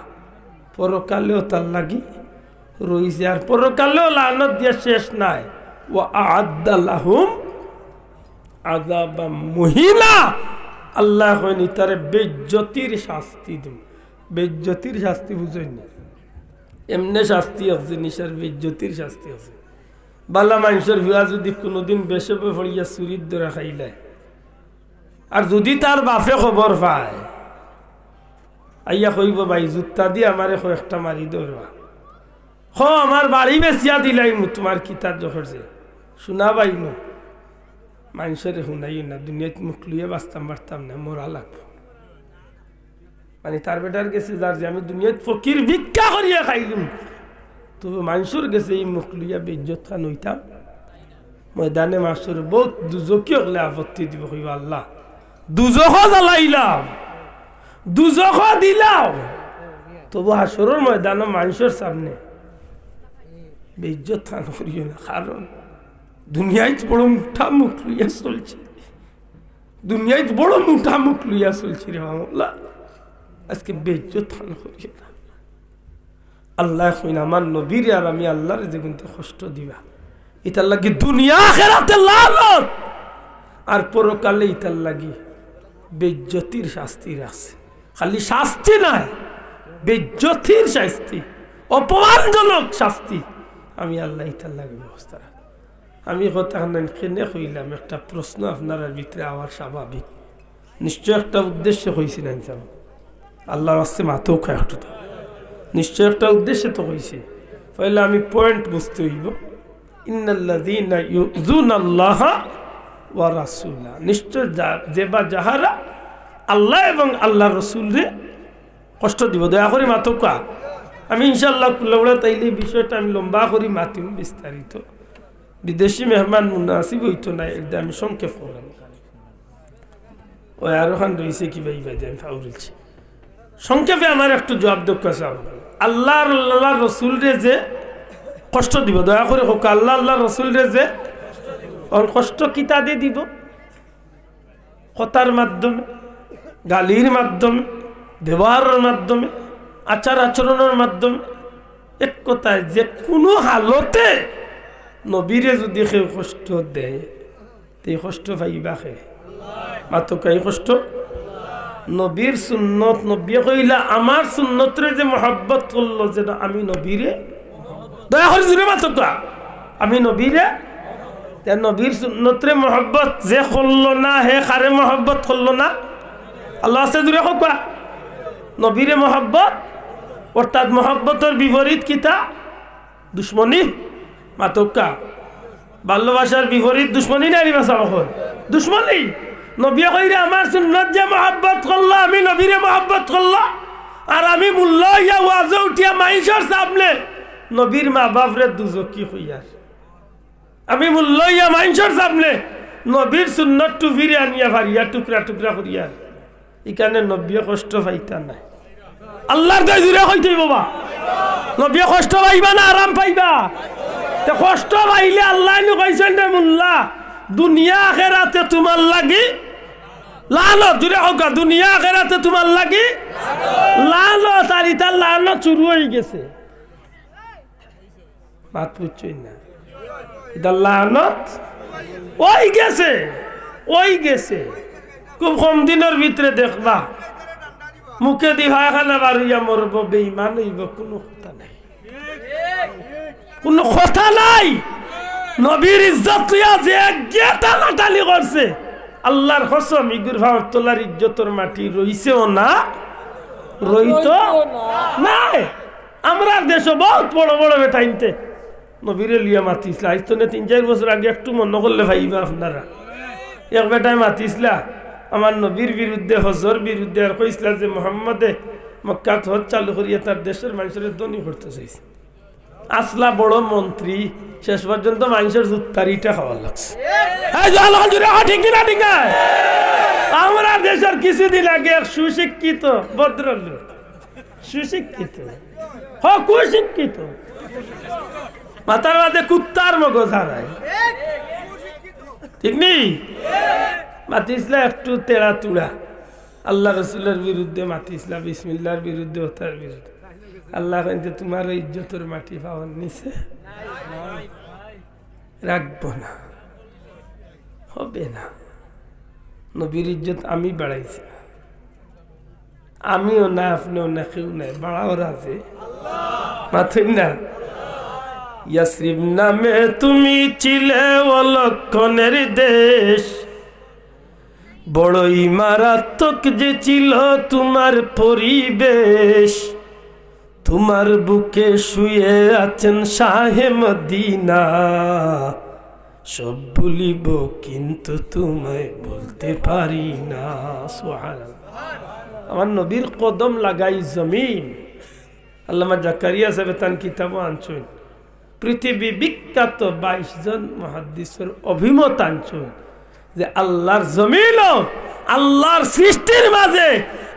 পরকালেও তার লাগি রইছে। আর পরকালেও লানত দিয়ে শেষ নাই। ওয়া আ'আদ্দা লাহুম আযাবাম মুহিনা, আল্লাহ কইনি তারে বেজ্জতির শাস্তি দেব। বেজ্জতির শাস্তি বুঝেন না? এমনি শাস্তি আছে, নিশার বেজ্জতির শাস্তি আছে। বালা মানুষের ভিয়া যদি কোনোদিন বেশে পড়িয়া চুরির ধরে খাইলে, আর যদি তার বাপে খবর পায়, আইয়া কইব ভাই জুত্তা দিয়ে আমারে কয়েকটা মারি ধরবা, আমার বাড়ি বেচিয়া দিলাই তোমার কিতাব জখরছে শোনা পাইন। মানুষের শুনাই না, দুনিয়াত মুখ লুয়ে বাঁচতাম পারতাম না, মরা লাগবো। মানে তার বেটার গেছে যার যে আমি দুনিয়াত ফকির ভিক্ষা করিয়া খাইলাম, তবে মানুষের গেছে এই মুখ লইয়া বেজ্জত খান হইতাম। ময়দানে মাসুর বহুত দুজকি হলে আপত্তি দিব, কইব আল্লাহ দুজখ জ্বালাইলাম, দুজখ দিলাম, তবু হাসরের ময়দানে মানুষের সামনে বেজ্জত খান করিও না। কারণ দুনিয়ায় বড় মুঠা মুখ লইয়া চলছে, দুনিয়ায় বড় মুঠা মুখ লইয়া চলছে রে মামলা, আজকে বেজ্জত খান করিও না। আল্লাহ কইন আমার নবীর আর আমি আল্লাহর যে কিন্তু কষ্ট দিবা, ইতার লাগি দুনিয়া আখিরাতে লানত, আর পরকালে ইতার লাগি বেজ্জতির শাস্তি আছে। খালি শাস্তি নাই, বেজ্জতির শাস্তি, অপমানজনক শাস্তি আমি আল্লাহ ইতার লাগে ব্যবস্থা রাখ। আমি কথা কেনে কইলাম, একটা প্রশ্ন আপনার ভিতরে আওয়ার স্বাভাবিক, নিশ্চয় একটা উদ্দেশ্য হয়েছি না আল্লাহর আসছে মাথেও খায় একটু, নিশ্চয় একটা উদ্দেশ্য তো হয়েছে। তাহলে আমি পয়েন্ট বুঝতে হইব, ইন্নাল্লাযীনা ইউযুনাল্লাহা ওয়া রাসূলা, নিশ্চয় যে বা যাহারা আল্লাহ এবং আল্লাহর রাসূলরে কষ্ট দিব। দয়া করে মাথকা আমি ইনশাআল্লাহ কুল্লাউড়া তাইলে বিষয়টা আমি লম্বা করে মাতিম বিস্তারিত। বিদেশি মেহমান মুনাসিব হইতো না, এটা আমি সংক্ষেপ করলাম। ওই আরো খান রয়েছে কি ভাই ভাই আমি ফাউরিলছি। সংক্ষেপে আমার একটু জবাব দক্ষ আছে। আল্লাহ রসুল রে যে কষ্ট দিব, দয়া করে হোক আল্লাহ রসুল রে যে ওর কষ্ট কিতা দিয়ে দিব? কথার মাধ্যমে, গালির মাধ্যমে, ব্যবহারের মাধ্যমে, আচার আচরণের মাধ্যমে। এক কথায় যে কোনো হালতে নবীরে যদি কেউ কষ্ট দেয়, এই কষ্ট পাইবা খে মাত্র এই কষ্ট নবীর সুন্নত। নবী কইলা আমার সুন্নতরে যে মহব্বত করলো, যে আমি নবীরে দয়া করে জুড়ে মাত্র আমি নবীরে, নবীর সুন্নতরে মহব্বত যে করলো না, হে কারে মহব্বত করলো না? আল্লাহ আছে জুড়ে হোক নবীরে মহব্বত, অর্থাৎ মহব্বতের বিপরীত কিতা? দুশ্মনী। মাতকা ভালোবাসার বিপরীত দুশ্মনী না দুশ্মনী। নবী কইরে আমার সুন্নত যে মহব্বত করলো, আমি নবীরে মহব্বত করলো, আর আমি মূল্য ইয়া ওয়াজে উঠিয়া মাইশর সামনে নবীর মা বাপরে দুজকি হইয়ার, আমি মূল্য ইয়া মাইশর সামনে নবীর সুন্নত টু ফিরে আনিয়া ভারিয়া টুকরা টুকরা করিয়া, এখানে নবী কষ্ট পাইতা নাই। আল্লাহর গায়ে জুড়ে হইতে বাবা, নবী কষ্ট পাইবা না আরাম পাইবা? কষ্ট পাইলে আল্লাহ কইছেন রে মুল্লা, দুনিয়া আখিরাতে তোমার লাগি লানত। জুড়ে হোক দুনিয়া আখিরাতে তোমার লাগি লানত, আর ইতার লানত শুরু হয়ে গেছে। মাত বুঝছই না, ইতার লানত ওই গেছে, ওই গেছে। খুব কম দিনের ভিতরে দেখবা মুখে দি ভাইখানা বাড়িয়া মরব, বেঈমান হইব, কোনো কথা নাই, কোনো কথা নাই। নবীর ইজ্জত লইয়া যে টানাটানি করছে, আল্লাহর কসম ইগুর ভাবতলার ইজ্জতের মাটি রইছেও না, রইতো নাই। আমরা দেশ বহুত বড় বড় বেটা ইনতে নবীরে লিয়া মাতিসলা আইস্তনে 3-4 বছর আগে একটু মনে করলে ভাইবা আপনারা এক বেটায় মাতিসলা আমার নবীর বিরুদ্ধে হজর বিরুদ্ধে আর কইসলা যে মোহাম্মদে মক্কাত হজ চালু করিয়া তার দেশের মানুষের ধনী করতে চাইছে। আসলা বড় মন্ত্রী শেষ পর্যন্ত মানুষের জুত্তারিটা খাওয়া লাগছে। আমরা দেশের কিছুদিন আগে এক সুশিক্ষিত ভদ্রলোক সুশিক্ষিত কুশিক্ষিত মাথার মাঝে কুত্তার মগজ হারায় ঠিক নেই মাতিসলা একটু তেড়া তুড়া আল্লাহ রসুলের বিরুদ্ধে মাতিসলা বিসমিল্লার বিরুদ্ধে ওতার বিরুদ্ধে আল্লাহ কিন্তু তোমার ইজ্জতের মাটি পাওয়ার নিচে রাখবো না হবে না। নবীর ইজ্জত আমি বাড়াইছি আমিও না আপনিও না কেউ নাই বাড়াও রাজে মাথুন না। ইয়াসরিব নামে তুমি ছিলে অলক্ষণের দেশ বড়ই মারাত্মক যে ছিল তোমার পরিবেশ তোমার বুকে শুয়ে আছেন শাহে মদিনা সব ভুলিব কিন্তু তোমায় বলতে পারি না। সুবহানাল্লাহ। আমার নবীর কদম লাগাই জমিন আল্লামা জাকারিয়া সাহেব তার কিতাবও আনছেন পৃথিবী বিখ্যাত 22 জন মুহাদ্দিসের অভিমত আনছেন যে আল্লাহর জমিন আল্লাহর সৃষ্টির মাঝে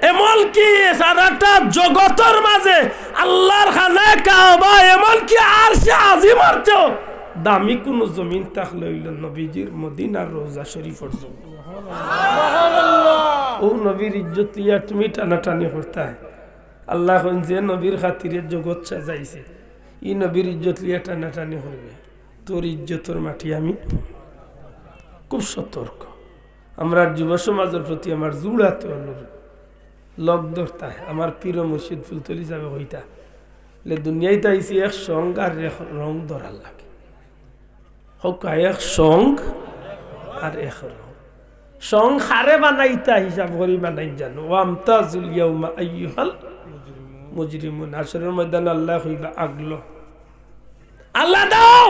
এমনকি সারাটা জগতের মাঝে আল্লাহর খানায়ে কাবা এমনকি আরশে আজিমের চেয়েও দামি কোন জমিন থাকলে হইল নবীজির মদিনার রওজা শরীফের জন্য। ও নবীর ইজ্জত লিয়া তুমি টানাটানি করতে আল্লাহ যে নবীর খাতিরে জগৎ সাজাইছে ই নবীর ইজ্জত লিয়া টানাটানি করবে তোর ইজ্জতের মাটি আমি খুব সতর্ক। আমরা যুব সমাজের প্রতি আমার জুড়াতে অনুরোধ লগ ধরতায় আমার পীর মুর্শিদ ফুলতলি যাবে হইতা দুনিয়ায় তাইছি এক সঙ্গ আর রং ধরার লাগে হোক এক সঙ্গ আর এক রং সং হারে বানাইতা হিসাব করি বানাই জানো ওয়ামতাজুল ইয়াউমা আইয়ুহাল মুজরিমুন। হাশরের ময়দানে আল্লাহ হইবা আগলো আল্লাহ দাও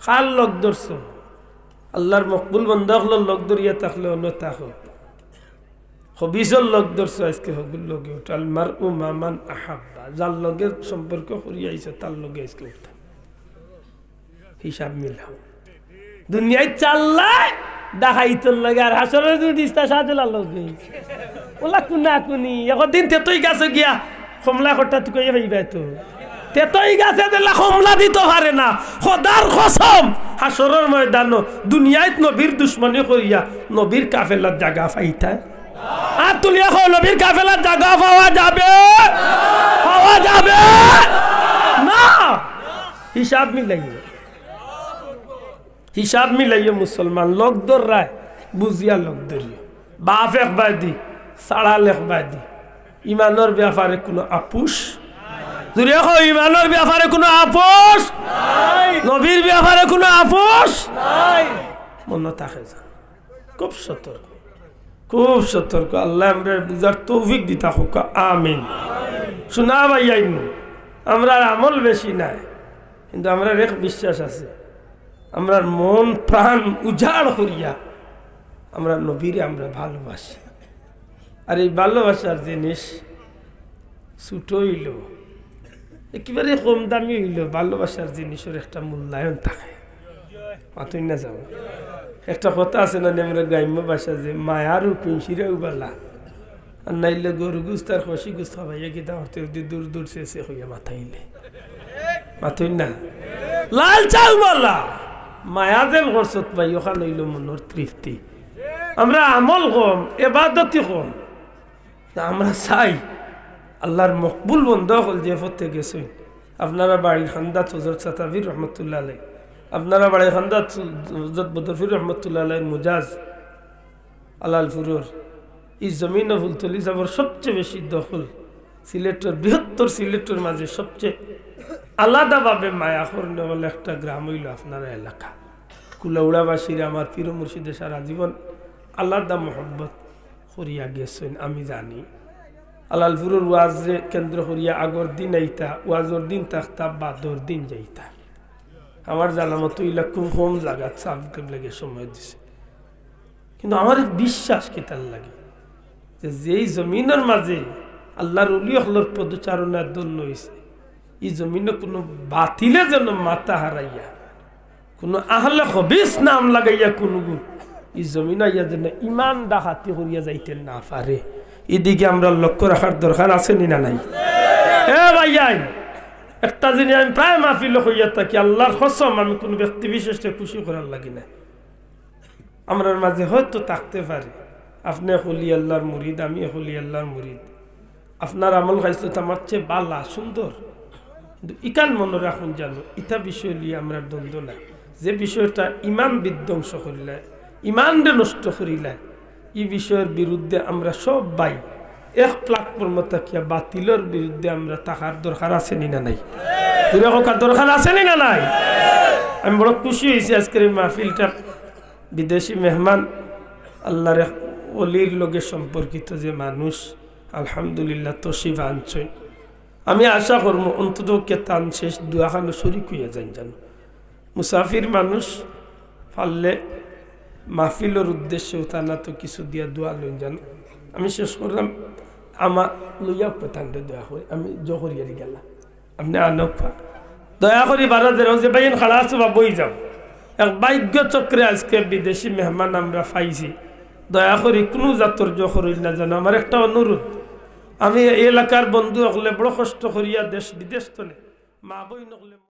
খাল লোক ধরছো আল্লাহর মকবুল বান্দা হলো লোক ধরিয়া থাকলে অন্য থাকো হবিজর লোক ধরছো আজকে হগুল লগে উঠাল মার উ মামান আহাব্বা যার লগে সম্পর্ক করিয়া আইছে তার লগে আজকে উঠা হিসাব মিলাও দুনিয়ায় চাল্লায় দেখাইতর লাগে আর হাসরের দিস্তা সাজলা লগে ওলা কুনা কুনি একদিন তেতই গাছে গিয়া কমলা কটা তুই ভাইবাই তো তেতই গাছে দিলা কমলা দিতে পারে না খোদার কসম হাসরের ময়দান দুনিয়ায় নবীর দুশ্মনী করিয়া নবীর কাফেলার জায়গা পাইতা আর তুলিয়া নবীর কাফেলার জায়গা পাওয়া যাবে না। হিসাব মিলাইও হিসাব মিলাইও মুসলমান লোক দর রায় বুঝিয়া লোক ধরিও বাপ একবাদি সাড়াল একবাদি ইমানের ব্যাপারে কোনো আপুস ইমানের ব্যাপারে কোনো আপোষ নবীর ব্যাপারে কোনো আপোষ মনে থাকে খুব সতর্ক আল্লাহ আমরা বুঝার তৌফিক দিতা হোক আমিন। শোনা ভাইয়া আমরা আমল বেশি নাই কিন্তু আমরা এক বিশ্বাস আছে আমরা মন প্রাণ উজাড় করিয়া আমরা নবীরে আমরা ভালোবাসি আর এই ভালোবাসার জিনিস ছোট হইল একেবারে কম দামি হইল ভালোবাসার জিনিসের একটা মূল্যায়ন থাকে মাতুই না যাব একটা কথা আছে না আমরা গ্রাম্য ভাষা যে মায়ারও কুঞ্চিরেও বালা আর নাইলে গরু গুছ তার খসি গুছ খাবাইয়া গীতা হতে দূর দূর শেষে হইয়া মাথাইলে মাতুই না লাল চাল বলা মায়া যেন করছত ভাই ওখান হইল মনের তৃপ্তি। আমরা আমল কম এবাদতি কম আমরা চাই আল্লাহর মকবুল বন্ধ হল যে পথে গেছে আপনারা বাড়ির খান্দাত হজরত সাতাবির রহমতুল্লাহ আলাই আপনারা বাড়ির খান্দাত হজরত বদরফির রহমতুল্লাহ আলাই মুজাজ আলালপুরের এই জমিন ফুলতলি যাবার সবচেয়ে বেশি দখল সিলেটের বৃহত্তর সিলেটের মাঝে সবচেয়ে আলাদাভাবে মায়াখর্ণ বলে একটা গ্রাম হইল আপনারা এলাকা কুলাউড়াবাসীর আমার পীর মুর্শিদে সারা জীবন আলাদা মোহব্বত করিয়া গেছেন আমি জানি আলালপুরের ওয়াজরে কেন্দ্র করিয়া আগর দিন আইতা ওয়াজর দিন থাকতা বাদর দিন যাইতা আমার জানা মতো ইলা খুব কম জায়গা সাবকে লাগে সময় দিছে কিন্তু আমার বিশ্বাস কি তার লাগে যে যেই জমিনের মাঝে আল্লাহর ওলি হলর পদচারণার দন্য হয়েছে এই জমিনে কোনো বাতিলে যেন মাথা হারাইয়া কোনো আহলে হবিস নাম লাগাইয়া কোনো এই জমিন আইয়া যেন ইমান ডাকাতি করিয়া যাইতে না পারে এদিকে আমরা লক্ষ্য রাখার দরকার আছে না নাই ভাইয়াই একটা জিনিস আমি প্রায় মাহফিল হইয়া থাকি আল্লাহর কসম আমি কোনো ব্যক্তি বিশেষকে খুশি করার লাগি না আমরার মাঝে হয়তো থাকতে পারে আপনি হলি আল্লাহর মুরিদ আমি হলি আল্লাহর মুরিদ আপনার আমল খাইছো আমার চেয়ে বালা সুন্দর কিন্তু ইকান মনে রাখুন জানো ইটা বিষয় নিয়ে আমরা দ্বন্দ্ব না যে বিষয়টা ইমান বিধ্বংস করিলে ইমান নষ্ট করিলে এই বিষয়ের বিরুদ্ধে আমরা সব ভাই এক প্ল্যাটফর্ম থাকিয়া বাতিলের বিরুদ্ধে আমরা থাকার দরকার আছে না নাই দরকার আছে না নাই আমি বড় খুশি হয়েছি আজকের এই মাহফিলটা বিদেশি মেহমান আল্লাহর ওলির লগে সম্পর্কিত যে মানুষ আলহামদুলিল্লাহ তশরিফ আনছেন আমি আশা করবো অন্তত কেতান শেষ দুয়াখানো শরিক হইয়া যান জানো মুসাফির মানুষ পারলে মাহফিলের উদ্দেশ্যে তানা তো কিছু দিয়া দোয়া লইন জানো আমি শেষ করলাম আমার লইয়া পেতানটা দয়া করে আমি জহরিয়া গেলাম আপনি আনফা দয়া করি বারা যে ভাই খাড়া আছে বা বই যাও এক ভাগ্য চক্রে আজকে বিদেশি মেহমান আমরা পাইছি দয়া করি কোনো জাতর জহরই না জানো আমার একটা অনুরোধ আমি এই এলাকার বন্ধু হলে বড় কষ্ট করিয়া দেশ বিদেশ তলে মা বই নকলে